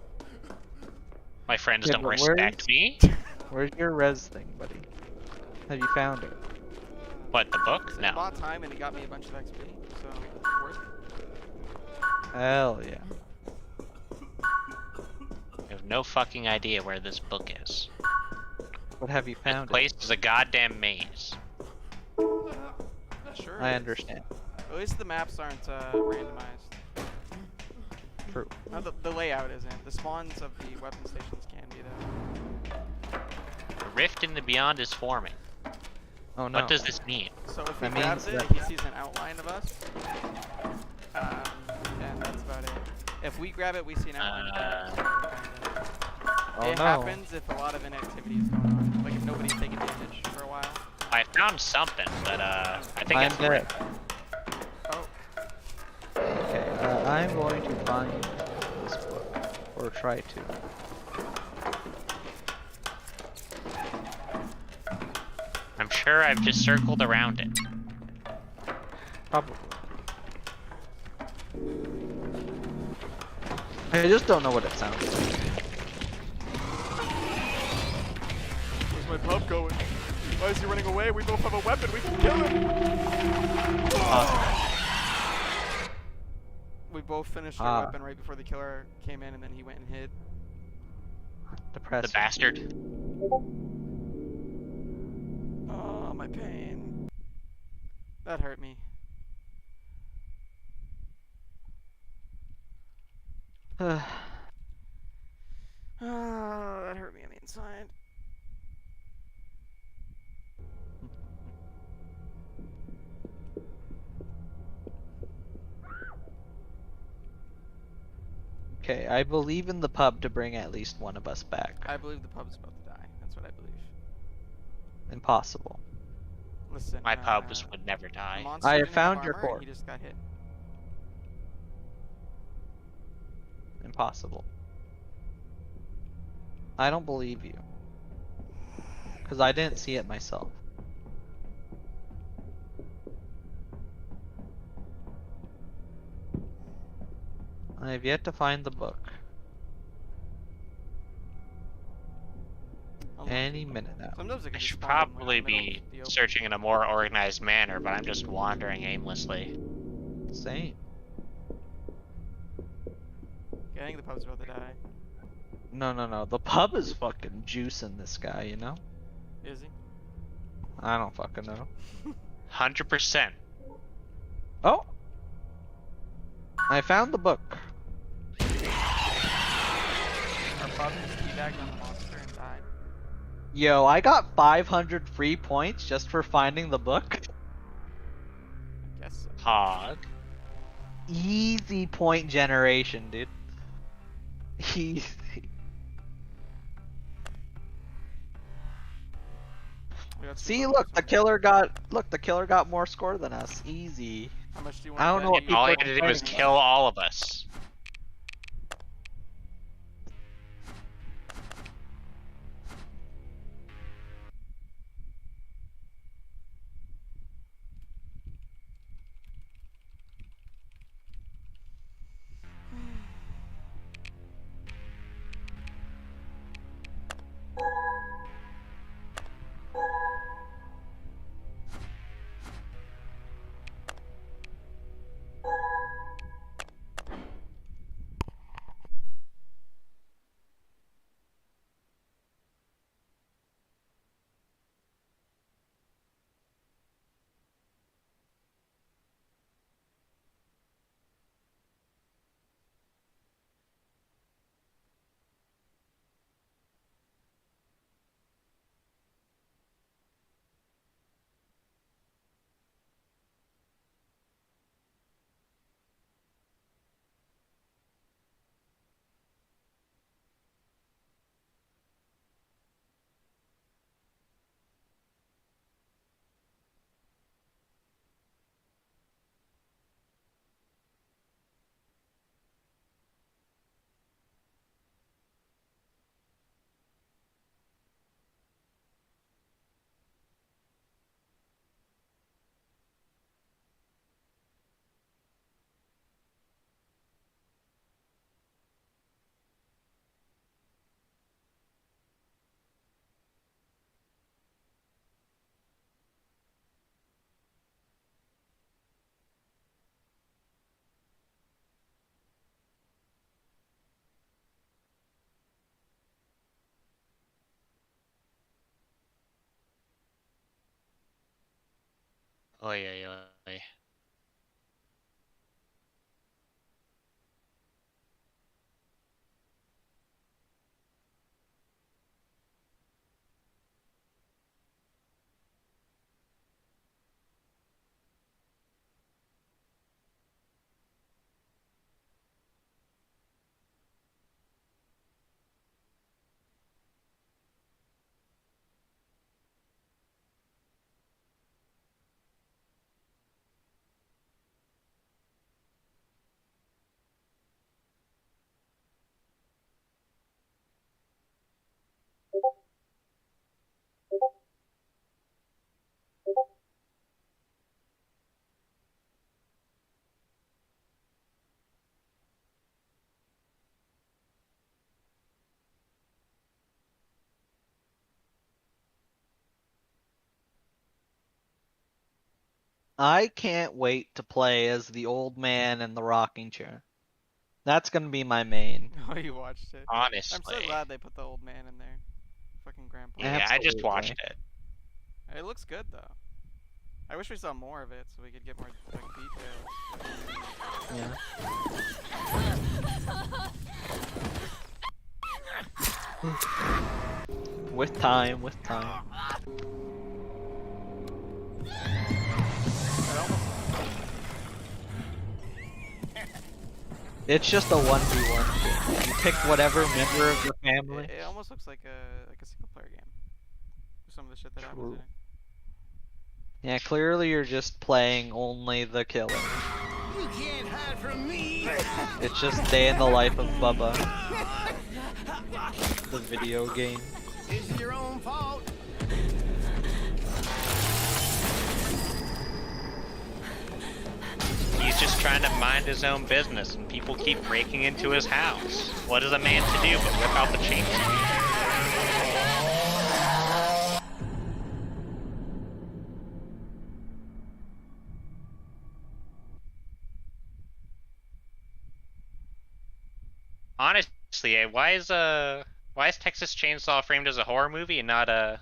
My friends Yeah, don't but respect me. Where's your res thing, buddy? Have you found it? What, the book? It No. bought time and it got me a bunch of XP, so worth it. Hell yeah. I have no fucking idea where this book is. What have you This found? place is a goddamn maze. Sure. I understand. At least the maps aren't randomized. True. No, the layout isn't. The spawns of the weapon stations can be though. The rift in the beyond is forming. Oh no. What does this mean? So if he That grabs means it, that- he sees an outline of us. And that's about it. If we grab it, we see an outline of us. Oh It no. happens if a lot of inactivity is going on. Like if nobody's taking damage for a while. I found something, but I think I'm it's the dead. rift. Oh, Okay, I'm going to find this book. Or try to. I'm sure I've just circled around it. Probably. I just don't know what it sounds like. where's my pub going? Why is he running away? We both have a weapon. We can kill him. We both finished our weapon right before the killer came in, and then he went and hid. Depressing. The bastard. Oh, my pain. That hurt me. Oh, that hurt me on the inside. Okay, I believe in the pub to bring at least one of us back. I believe the pub's about to die. That's what I believe. Impossible. Listen, My pubs would never the die. monster I didn't have found your armor, and corpse. He just got hit. Impossible. I don't believe you. Because I didn't see it myself. I have yet to find the book. I'll look. Any minute now. Sometimes it I can just should spawn in, like, probably the middle be of the open. searching in a more organized manner, but I'm just wandering aimlessly. Same. Yeah, I think the pub's about to die. No. The pub is fucking juicing this guy, you know? Is he? I don't fucking know. 100%. Oh! I found the book. Our pub just teabagged on the monster and died. Yo, I got 500 free points just for finding the book. Guess so. Hog. Easy point generation, dude. Easy. We got two See, pubs look, this the one. killer got more score than us. Easy. How much do you want? I don't know what people All are he had to do was complaining kill all of us. Oy, oy, oy. I can't wait to play as the old man in the rocking chair. That's gonna be my main. Oh, you watched it. Honestly. I'm so glad they put the old man in there. Fucking grandpa. Yeah, I just Absolutely. watched it. It looks good though. I wish we saw more of it so we could get more like details. Yeah. With time, with time. It almost, It's just a 1v1 game. You pick whatever member of the family. it almost looks like a single player game. Some of the shit that happens in True. it. Yeah, clearly you're just playing only the killer. You can't hide from me. It's just day in the life of Bubba. The video game. It's your own fault. He's just trying to mind his own business, and people keep breaking into his house. What is a man to do but whip out the chainsaw? Honestly, why is Texas Chainsaw framed as a horror movie and not a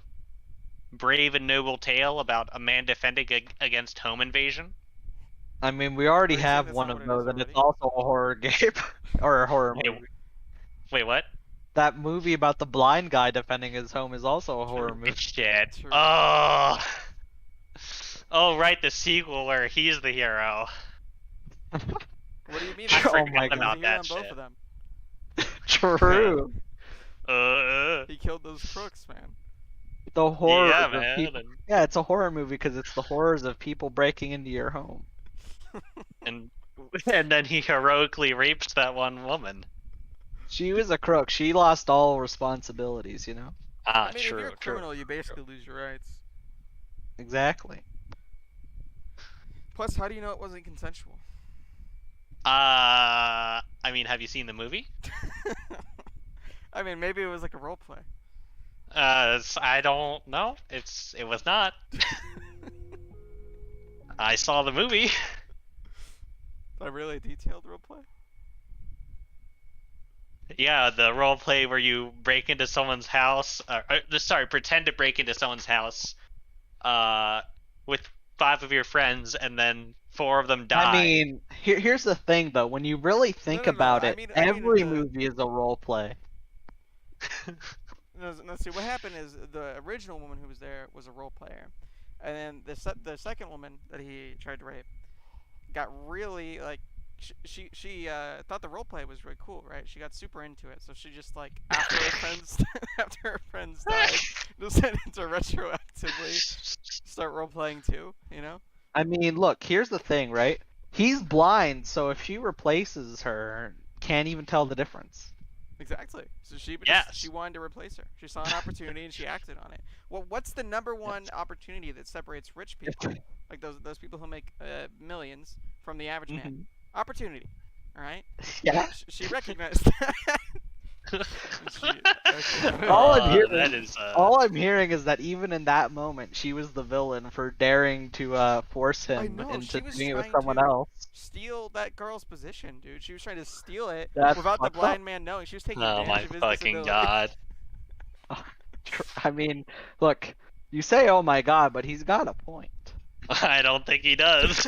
brave and noble tale about a man defending against home invasion? I mean, we already Are you saying have that's one not of what it is those, and it's already? also a horror game. Or a horror Wait, movie. Wait, what? That movie about the blind guy defending his home is also a horror movie. Shit. True. Oh. Oh, right, the sequel where he's the hero. What do you mean? I Oh forgot my about God. He that on both shit. of them. True. Uh, He killed those crooks, man. The horror yeah, of man. people. Yeah, it's a horror movie because it's the horrors of people breaking into your home. And then he heroically rapes that one woman. She was a crook. She lost all responsibilities, you know? Ah, I mean, true, if you're a true. criminal, you basically lose your rights. Exactly. Plus, how do you know it wasn't consensual? I mean, have you seen the movie? I mean, maybe it was like a role play. I don't know. It was not. I saw the movie. Is that really a detailed role play? Yeah, the role play where you break into someone's house. Sorry, pretend to break into someone's house. With 5 of your friends, and then 4 of them die. I mean, here's the thing, though. When you really think no, about I it, mean every the- movie is a role play. No, see, what happened is the original woman who was there was a role player, and then the second woman that he tried to rape got really like she thought the role play was really cool, right? She got super into it, so she just like after her friends died, decided to retroactively start role playing too. You know? I mean, look, here's the thing, right? He's blind, so if she replaces her, can't even tell the difference. Exactly. So Yes. she wanted to replace her. She saw an opportunity and she acted on it. Well, what's the number one opportunity that separates rich people, like those people who make millions, from the average man? Opportunity. All right. Yeah. She recognized that. All I'm hearing- that is, All I'm hearing is that even in that moment, she was the villain for daring to force him know, into she was doing it with trying someone to- else. Steal that girl's position, dude. She was trying to steal it That's without the fucked blind up. man knowing. She was taking oh advantage my of his fucking disability. god. I mean, look, you say, "Oh my god," but he's got a point. I don't think he does.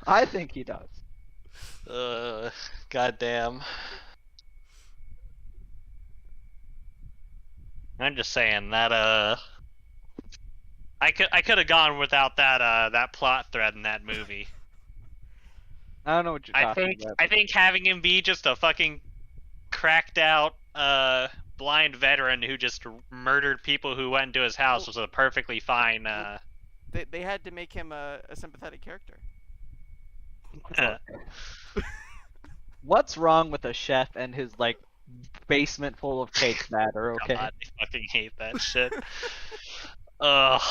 I think he does. Goddamn. I'm just saying that I could have gone without that plot thread in that movie. I don't know what you're talking about. I think having him be just a fucking cracked out blind veteran who just murdered people who went into his house was a perfectly fine They had to make him a sympathetic character. What's wrong with a chef and his like basement full of cake batter? Okay. God, I fucking hate that shit. Ugh.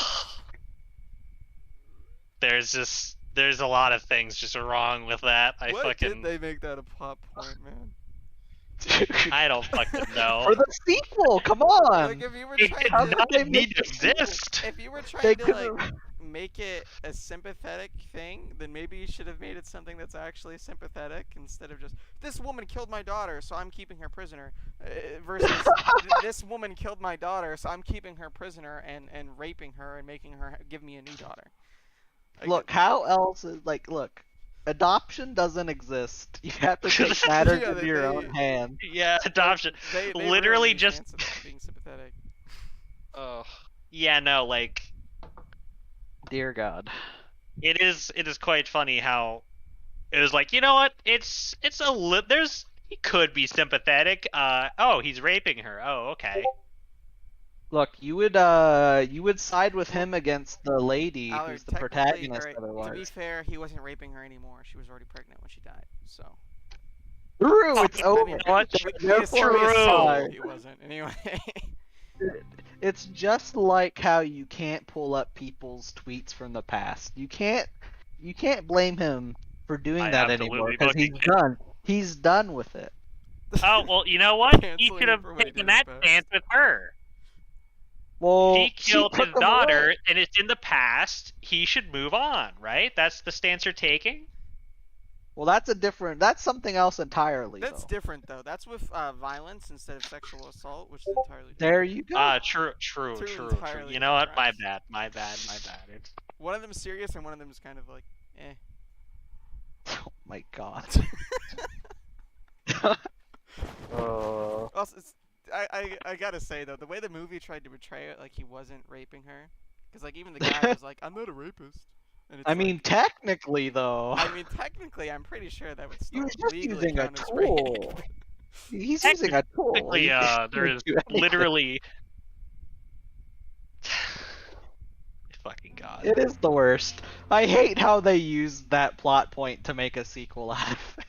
There's a lot of things just wrong with that. Why did they make that a plot point, man? I don't fucking know. For the sequel, come on. Like if you were It trying did to, not need to exist. if you were They trying to could've- like make it a sympathetic thing, then maybe you should have made it something that's actually sympathetic instead of just this woman killed my daughter, so I'm keeping her prisoner, versus this woman killed my daughter, so I'm keeping her prisoner and raping her and making her give me a new daughter. Like, Look, how else is look, adoption doesn't exist. You have to take matters Yeah, into your own hands. Yeah, adoption. they Literally ruined the just. chance of being sympathetic. Oh. Yeah, no, like Dear God. it is quite funny how it was like, you know what? It's there's he could be sympathetic. Oh, he's raping her. Oh, okay. Look, you would side with him against the lady Allard, who's the technically, protagonist alright, otherwise. to be fair, he wasn't raping her anymore. She was already pregnant when she died. So. True, it's Oh, over. you know what? Therefore, True. we side. He wasn't. Anyway. It's just like how you can't pull up people's tweets from the past. You can't blame him for doing I that absolutely anymore because he's fucking done. He's done with it. Oh, well, you know what? He Canceling could him have for what he taken did in that the past. stance with her. Well, He she killed took his him daughter, away. and it's in the past. He should move on, right? That's the stance you're taking? Well, that's something else entirely. That's though. different though. That's with violence instead of sexual assault, which is entirely different. There you go. True. Two You entirely know what? different My crimes. bad. It's... One of them's serious and one of them's kind of like, eh. Oh my God. Also, I gotta say though, the way the movie tried to portray it, like he wasn't raping her, because like even the guy was like, "I'm not a rapist." And it's I mean, technically though, I mean, technically, I'm pretty sure that would he still was just legally using a count as rape. tool. He's using a tool. Technically, He didn't there is do anything. literally... Fucking God. It is the worst. I hate how they used that plot point to make a sequel out of it.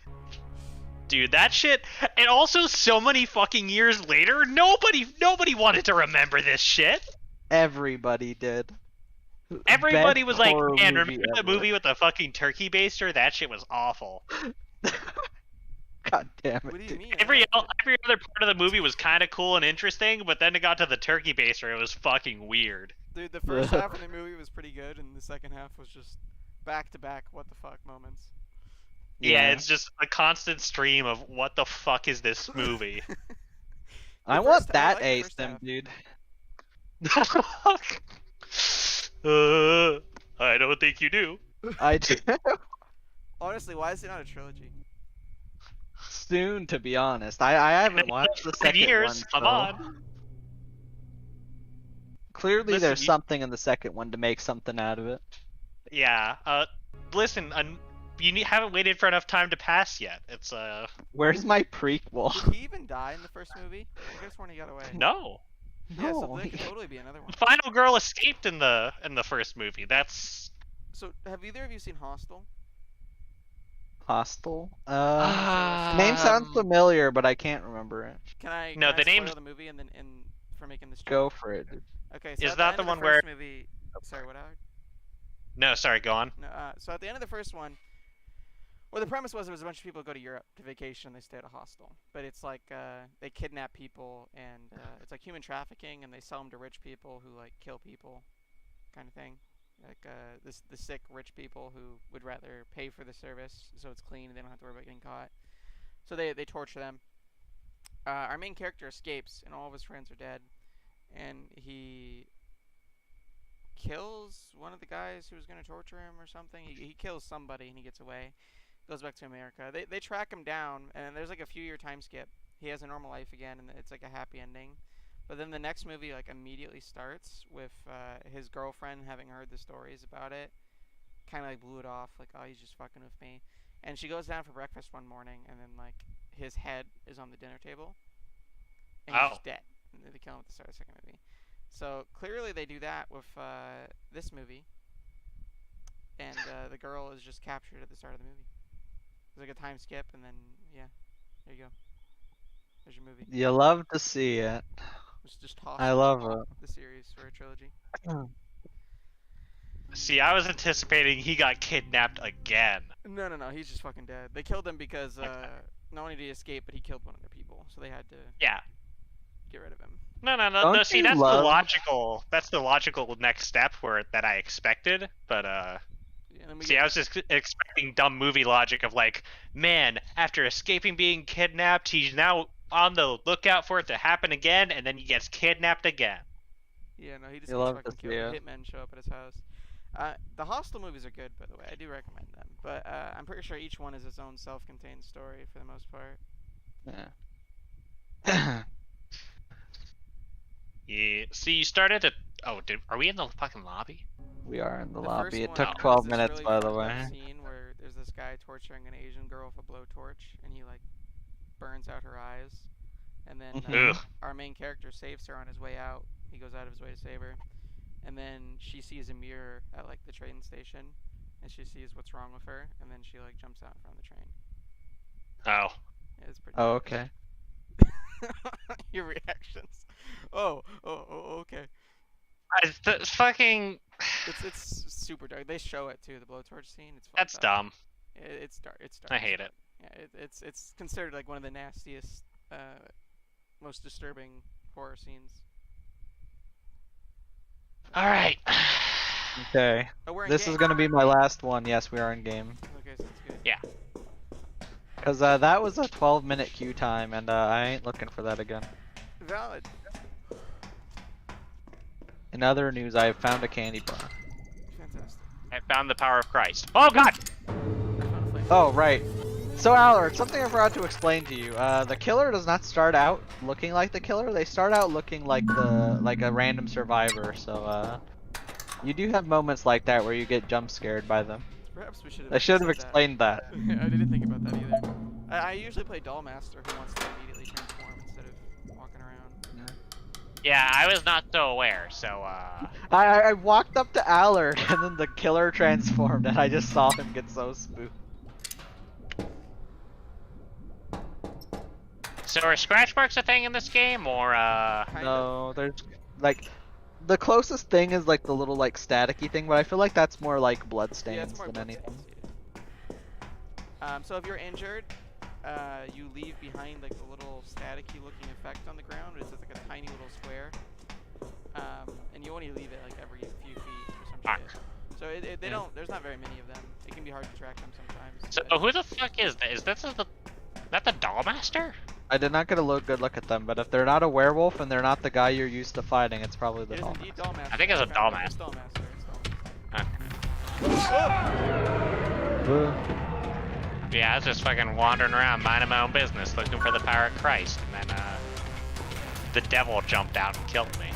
Dude, that shit... And also, so many fucking years later, nobody wanted to remember this shit. Everybody did. Everybody Best was like, horror man, movie remember the ever." movie with the fucking turkey baster? That shit was awful. God damn it. What do you dude. mean? Every other part of the movie was kind of cool and interesting, but then it got to the turkey baster, it was fucking weird. Dude, the first half of the movie was pretty good, and the second half was just back-to-back what the fuck moments. Yeah, it's just a constant stream of what the fuck is this movie? I The want first- I that like the ace first them, half. dude. I don't think you do. I do. Honestly, why is it not a trilogy? Soon, to be honest. I haven't watched the second years, one. come so- on. Clearly, Listen, there's you- something in the second one to make something out of it. Yeah. Listen, haven't waited for enough time to pass yet. It's Where's my prequel? Did he even die in the first movie? I guess when he got away. no. Yeah, so No, there could he- totally be another one. The final girl escaped in the first movie. That's So, have either of you seen Hostel? Hostile. Ah. Name sounds familiar, but I can't remember it. Can I? No, can the I spoil name's- the movie and then for making this joke? Go for it. dude. Okay, so Is at that the the end one of where- first movie? Sorry, what? Howard? no. Sorry, go on. No, so at the end of the first one, well, the premise was it was a bunch of people go to Europe to vacation. They stay at a hostel, but it's like they kidnap people and it's like human trafficking, and they sell them to rich people who like kill people, kind of thing. Like the sick rich people who would rather pay for the service so it's clean and they don't have to worry about getting caught. So they torture them. Our main character escapes, and all of his friends are dead, and he kills one of the guys who was gonna torture him or something. He kills somebody and he gets away. Goes back to America. They track him down, and there's like a few-year time skip. He has a normal life again, and it's like a happy ending. But then the next movie like immediately starts with his girlfriend having heard the stories about it, kind of like blew it off, like, oh, he's just fucking with me. And she goes down for breakfast one morning, and then like his head is on the dinner table, and he's just dead. And they kill him at the start of the second movie. So clearly they do that with this movie, and the girl is just captured at the start of the movie. There's like a time skip, and then yeah, there you go. There's your movie. You love to see it. It's just tossed I love it. the series for a trilogy. See, I was anticipating he got kidnapped again. No, he's just fucking dead. They killed him because not only did he escape, but he killed one of their people, so they had to Yeah. get rid of him. No. See, you that's love- the logical. That's the logical next step that I expected. But And then we see, get- I was just expecting dumb movie logic of like, man, after escaping being kidnapped, he's now on the lookout for it to happen again, and then he gets kidnapped again. Yeah, no, he just You gets love fucking to killed. see it. Hitmen show up at his house. The Hostel movies are good, by the way. I do recommend them. But I'm pretty sure each one is its own self-contained story for the most part. Yeah. Yeah. See, you started at. Oh, are we in the fucking lobby? We are in the The lobby. first It one took has 12 this minutes, really by the fucked up way. scene where there's this guy torturing an Asian girl with a blowtorch, and he like burns out her eyes, and then Ugh. our main character saves her on his way out. He goes out of his way to save her, and then she sees a mirror at like the train station, and she sees what's wrong with her, and then she like jumps out in front of the train. Oh. Yeah, it's pretty. Oh, okay. Your reactions. Oh, okay. Fucking. It's super dark. They show it too. The blowtorch scene. It's fucked That's up. dumb. It's dark. It's dark. I as hate fuck. it. Yeah, it's considered like one of the nastiest, most disturbing horror scenes. All right. Okay. Oh, we're in This game. is gonna be my last one. Yes, we are in game. Okay, sounds good. Yeah. Cause that was a 12-minute queue time, and I ain't looking for that again. Valid. In other news, I have found a candy bar. Fantastic. I found the power of Christ. Oh God! I found a flame. Oh, right. So, Allard, something I forgot to explain to you. The killer does not start out looking like the killer. They start out looking like a random survivor. So, you do have moments like that where you get jump scared by them. Perhaps we should have. I should have said that. explained that. I didn't think about that either. I usually play Dollmaster, who wants to immediately transform instead of walking around. Yeah, I was not so aware. So I walked up to Allard, and then the killer transformed, and I just saw him get so spooked. So are scratch marks a thing in this game, or Kind of. No, there's like the closest thing is like the little like staticky thing, but I feel like that's more like Yeah, bloodstains it's more than anything. bloodstains, yeah. So if you're injured, you leave behind like the little staticky looking effect on the ground. It's just like a tiny little square. And you only leave it like every few feet or some Fuck. shit. So they don't. There's not very many of them. It can be hard to track them sometimes. so but- who the fuck is that? Is that the Dollmaster? I did not get a good look at them, but if they're not a werewolf and they're not the guy you're used to fighting, it's probably the It is doll. indeed Dollmaster. I think it's a found it. Dollmaster. It's Dollmaster. Yeah, I was just fucking wandering around, minding my own business, looking for the power of Christ, and then the devil jumped out and killed me.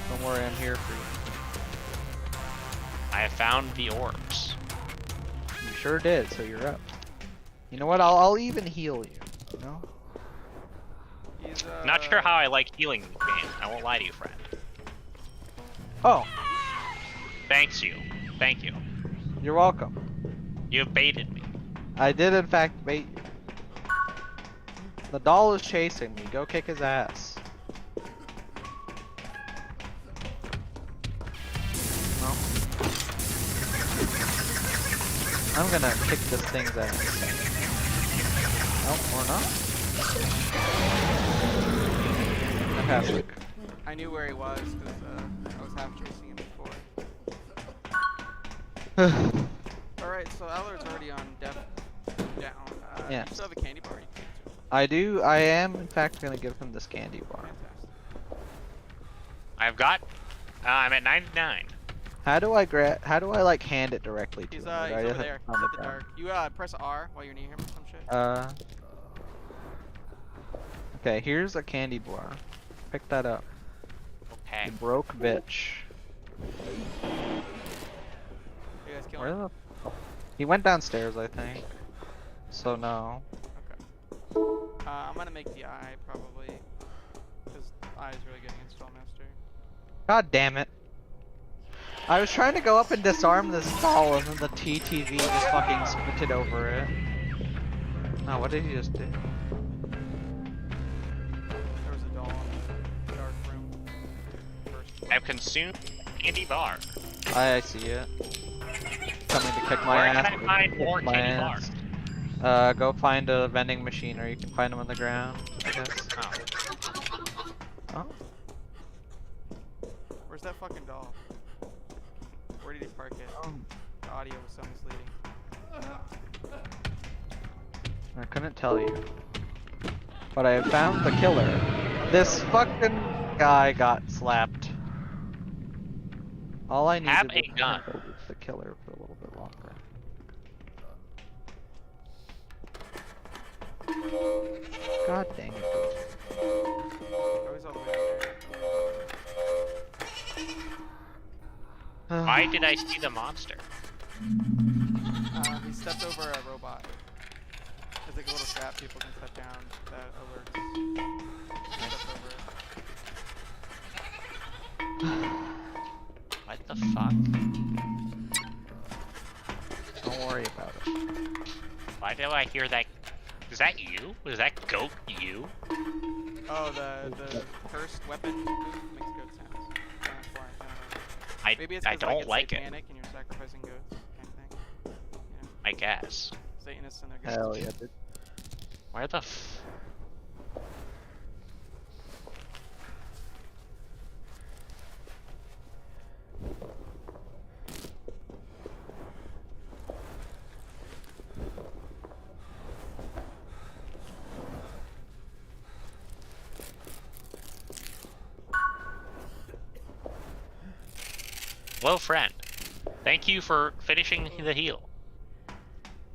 Don't worry, I'm here for you. I have found the orbs. You sure did, so you're up. You know what? I'll even heal you. You know? He's, Not sure how I like healing in this game. I won't lie to you, friend. Oh, Thanks you. Thank you. you're welcome. You have baited me. I did in fact bait you. The doll is chasing me. Go kick his ass. No. I'm gonna kick this thing's ass. No, or not. Fantastic. I knew where he was because I was half chasing him before. Alright, so Allard's already on death down. Yeah. You still have a candy bar you can give to him. I do. I am in fact gonna give him this candy bar. Fantastic. I've got. I'm at 99. How do I How do I like hand it directly to He's him? Or he's do I over have to there. find Hit the the ground? dark. You press R while you're near him or some shit. Okay, here's a candy bar. Pick that up. Okay. You broke bitch. You guys killing Where him? the? He went downstairs, I think. So no. Okay. I'm gonna make the eye probably, because eye is really good against Dollmaster. God damn it. I was trying to go up and disarm this doll, and then the TTV just fucking sprinted over it. Oh, what did he just do? There was a doll in the dark room. First. I've consumed candy bar. I see it. Coming to kick my Where ass. can I find kick more my candy ass. bars? Go find a vending machine, or you can find them on the ground, I guess. Oh. Oh. Where's that fucking doll? Where did he park it? Oh. The audio was so misleading. I couldn't tell you. But I found the killer. This fucking guy got slapped. All I needed Have was a him gun. to leave the killer for a little bit longer. God dang it. Oh, he's all the way out Why did I see the monster? there. He stepped over a robot. There's like a little strap people can step down that alerts. He stepped over it. What the fuck? Don't worry about it. Why do I hear that? Is that you? Was that goat you? Oh, the cursed weapon makes goat sounds. That's why. Maybe it's I 'cause, don't it's like it. satanic and you're sacrificing goats, kind of thing. I guess. Satanists and their goats. Hell yeah, dude. Where the f... Hello, friend. Thank you for finishing the heal.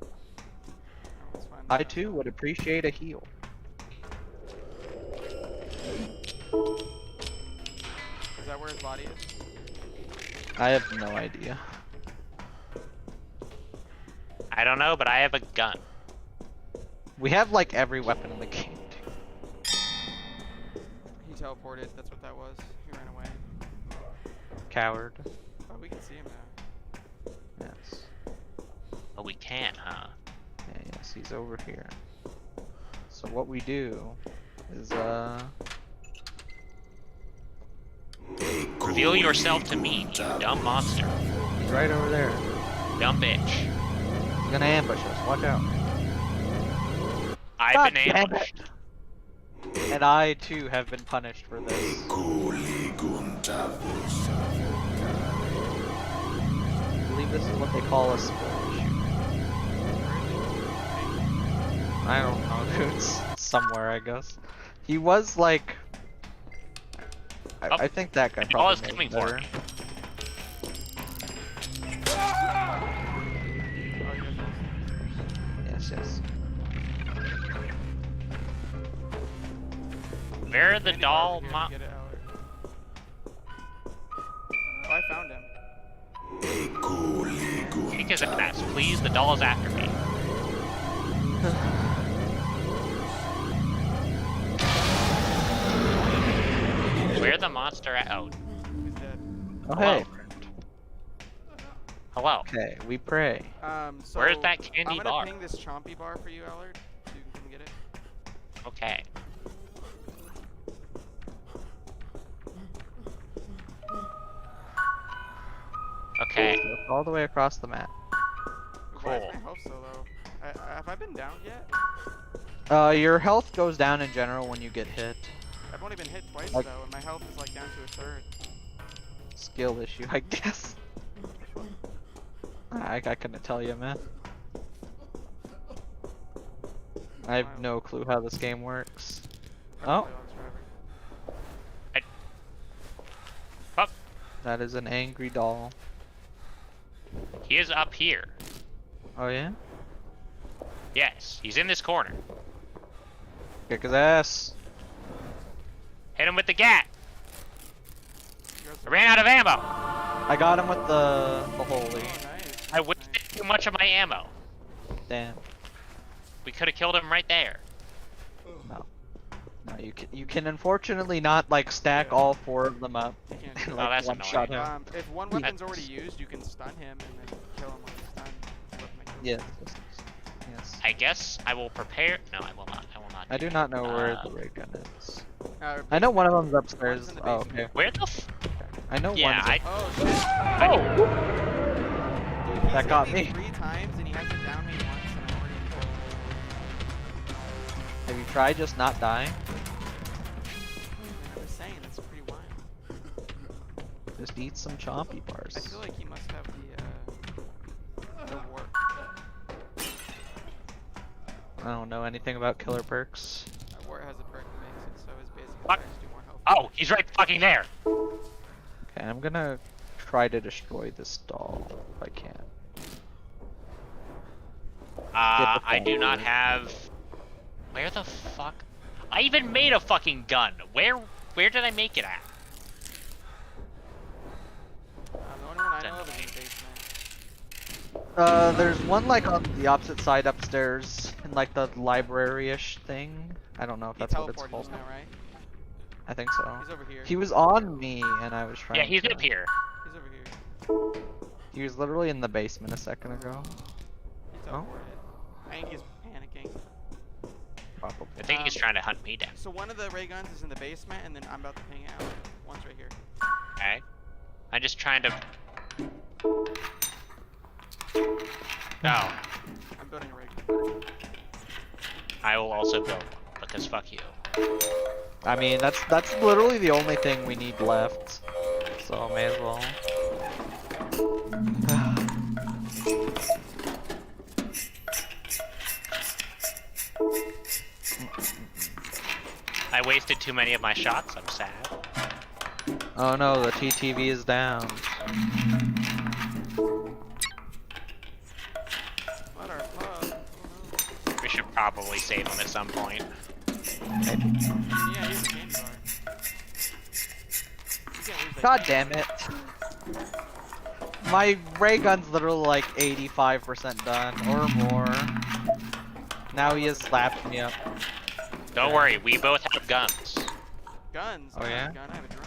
Oh, it's fine. I too would appreciate a heal. Is that where his body is? I have no idea. I don't know, but I have a gun. We have like every weapon in the game. He teleported, that's what that was. He ran away. Coward. Oh, we can see him now. Yes. Oh, we can, huh? Yeah, yes, he's over here. So what we do is Reveal yourself to me, you dumb monster. he's right over there. Dumb bitch. He's gonna ambush us. Watch out. I've God been damn ambushed. And I too have been punished for this. I believe this is what they call a spill issue. I don't know, it's somewhere, I guess. He was like... I think that guy The probably ball is made coming it for better. me. Oh, you guys Yes, yes. Where the Candy doll bar mo- over here, get it out. Oh, I found him. Kick his ass, please. The doll is after me. Where the monster at? Oh, He's dead. Oh, Hello. hey. hello. Okay, we pray. So Where's that candy I'm gonna bar? ping this chompy bar for you, Allard, so you can come get it. Okay. Okay. Look all the way across the map. Why is Cool. my health so low? Have I been down yet? Your health goes down in general when you get hit. I've only been hit twice Like- though, and my health is like down to a third. Skill issue, I guess. I couldn't tell you, man. I have no clue how this game works. I've Oh. been playing this forever. Oh, That is an angry doll. He is up here. Oh yeah? Yes, he's in this corner. Kick his ass. Hit him with the gat. I ran out of ammo. I got him with the holy. Oh, nice. I wasted too much of my ammo. Damn. We could have killed him right there. No. No, you can unfortunately not like stack all 4 of them up You can't and do like that's one shot him. if one weapon's already used, you can stun him and then kill him when he's stunned. Weapon that kills Yes. him. Yes. I guess I will prepare. No, I will not. I will not. I do not know where Uh, the ray gun is. Uh, I know one of them's upstairs. One's in the Oh, basement. okay. Where the? I know Yeah, one's. Oh shit! Dude, he's That hit got me me. 3 times and he hasn't downed me once and I'm already in gold. Have you tried just not dying? I'm just saying, that's pretty wild. Just eat some chompy bars. I feel like he must have the warp. I don't know anything about killer perks. Wart has a perk that makes it so his basic Fuck. attacks do more health. Oh, he's right fucking there. Okay, I'm gonna try to destroy this doll if I can. I do not have. Where the fuck? I even made a fucking gun. Where did I make it at? The only one I know of is in the basement. There's one like on the opposite side upstairs in like the library-ish thing. I don't know if He that's what it's teleported called. just now, right? I think so. He's over here. He was on me and I was trying Yeah, he's to... up here. He's over here. He was literally in the basement a second ago. He Oh. teleported. I think he's panicking. Probably. I think he's trying to hunt me down. So one of the ray guns is in the basement, and then I'm about to ping out. One's right here. Okay. I'm just trying to. No, I'm building a ray gun. I will also build one because fuck you. I mean, that's literally the only thing we need left. So may as well. I wasted too many of my shots. I'm sad. Oh no, the TTV is down. What our fuck? We should probably save him at some point. Maybe. Yeah, he's a candy bar. You can't lose that God guy. damn it. My ray gun's literally like 85% done or more. Now he has slapped me up. Don't worry, we both have guns. Guns. Oh, I don't have yeah? a gun, I have a drone.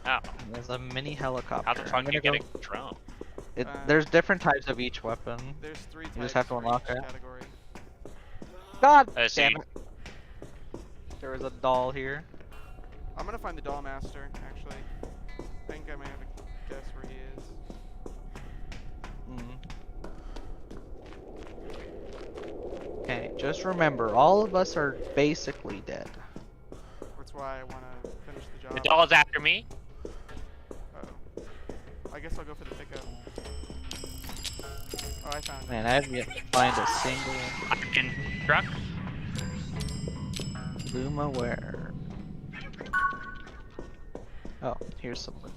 Oh, There's a mini helicopter. how the I'm fuck gonna you get go- a drone? There's different types of each weapon. There's 3 types You just have to for unlock each it. category. God Let's damn see. it. There was a doll here. I'm gonna find the doll master, actually. I think I might have a guess where he is. Okay, just remember, all of us are basically dead. That's why I wanna finish the job. The doll is after me. Uh-oh. I guess I'll go for the pickup. Oh, I found it. Man, I haven't yet to find a single I'm in truck. Luma where? Oh, here's some Luma.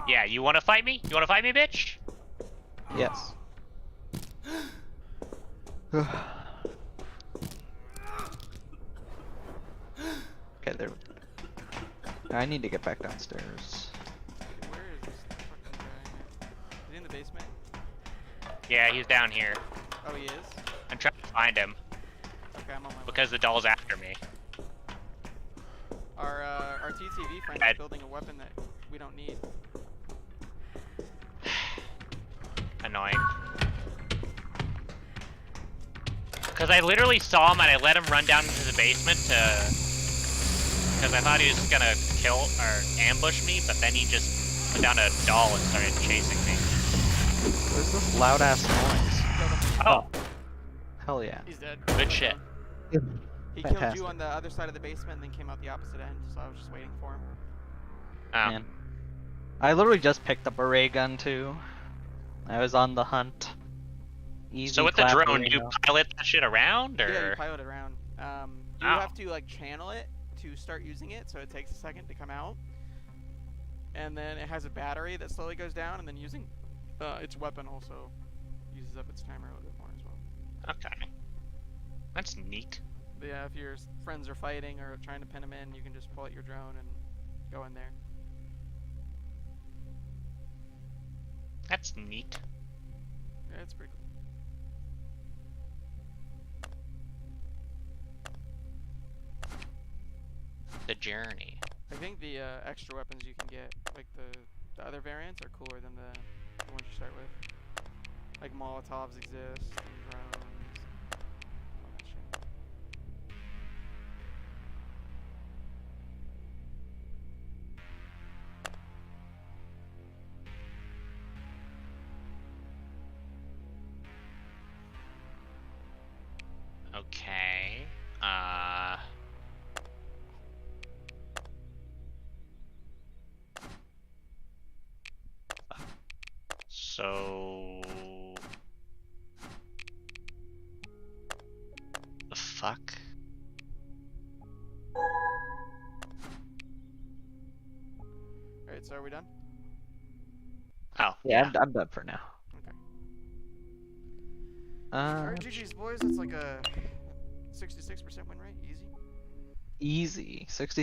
Yeah, you wanna fight me? You wanna fight me, bitch? Yes. Okay, there. I need to get back downstairs. Where is this fucking guy? Is he in the basement? Yeah, he's down here. Oh, he is? I'm trying to find him Okay, I'm on my way. because the doll's after me. Our TTV friend I- is building a weapon that we don't need. Annoying. Because I literally saw him and I let him run down into the basement to... Because I thought he was gonna kill or ambush me, but then he just went down to a doll and started chasing me. What is this loud ass noise? Oh, Hell yeah. He's dead. good shit. He killed Fantastic. you on the other side of the basement and then came out the opposite end, so I was just waiting for him. Oh. Man. I literally just picked up a ray gun too. I was on the hunt. Easy So with the clap drone, do you arena. pilot that shit around, Yeah, you or...? pilot it around. You Oh. have to like channel it to start using it, so it takes a second to come out. and then it has a battery that slowly goes down, and then using its weapon also uses up its timer a little bit more as well. Okay. That's neat. But yeah, if your friends are fighting or trying to pin them in, you can just pull out your drone and go in there. That's neat. Yeah, it's pretty cool. The journey. I think the extra weapons you can get, like the other variants, are cooler than the ones you start with. Like Molotovs exist, and drones, all that shit. Okay. So. The fuck? Alright, so are we done? Oh, Yeah, I'm done for now. Okay. Uh, Alright, GG's boys, that's like a 66% win rate, easy. easy. 60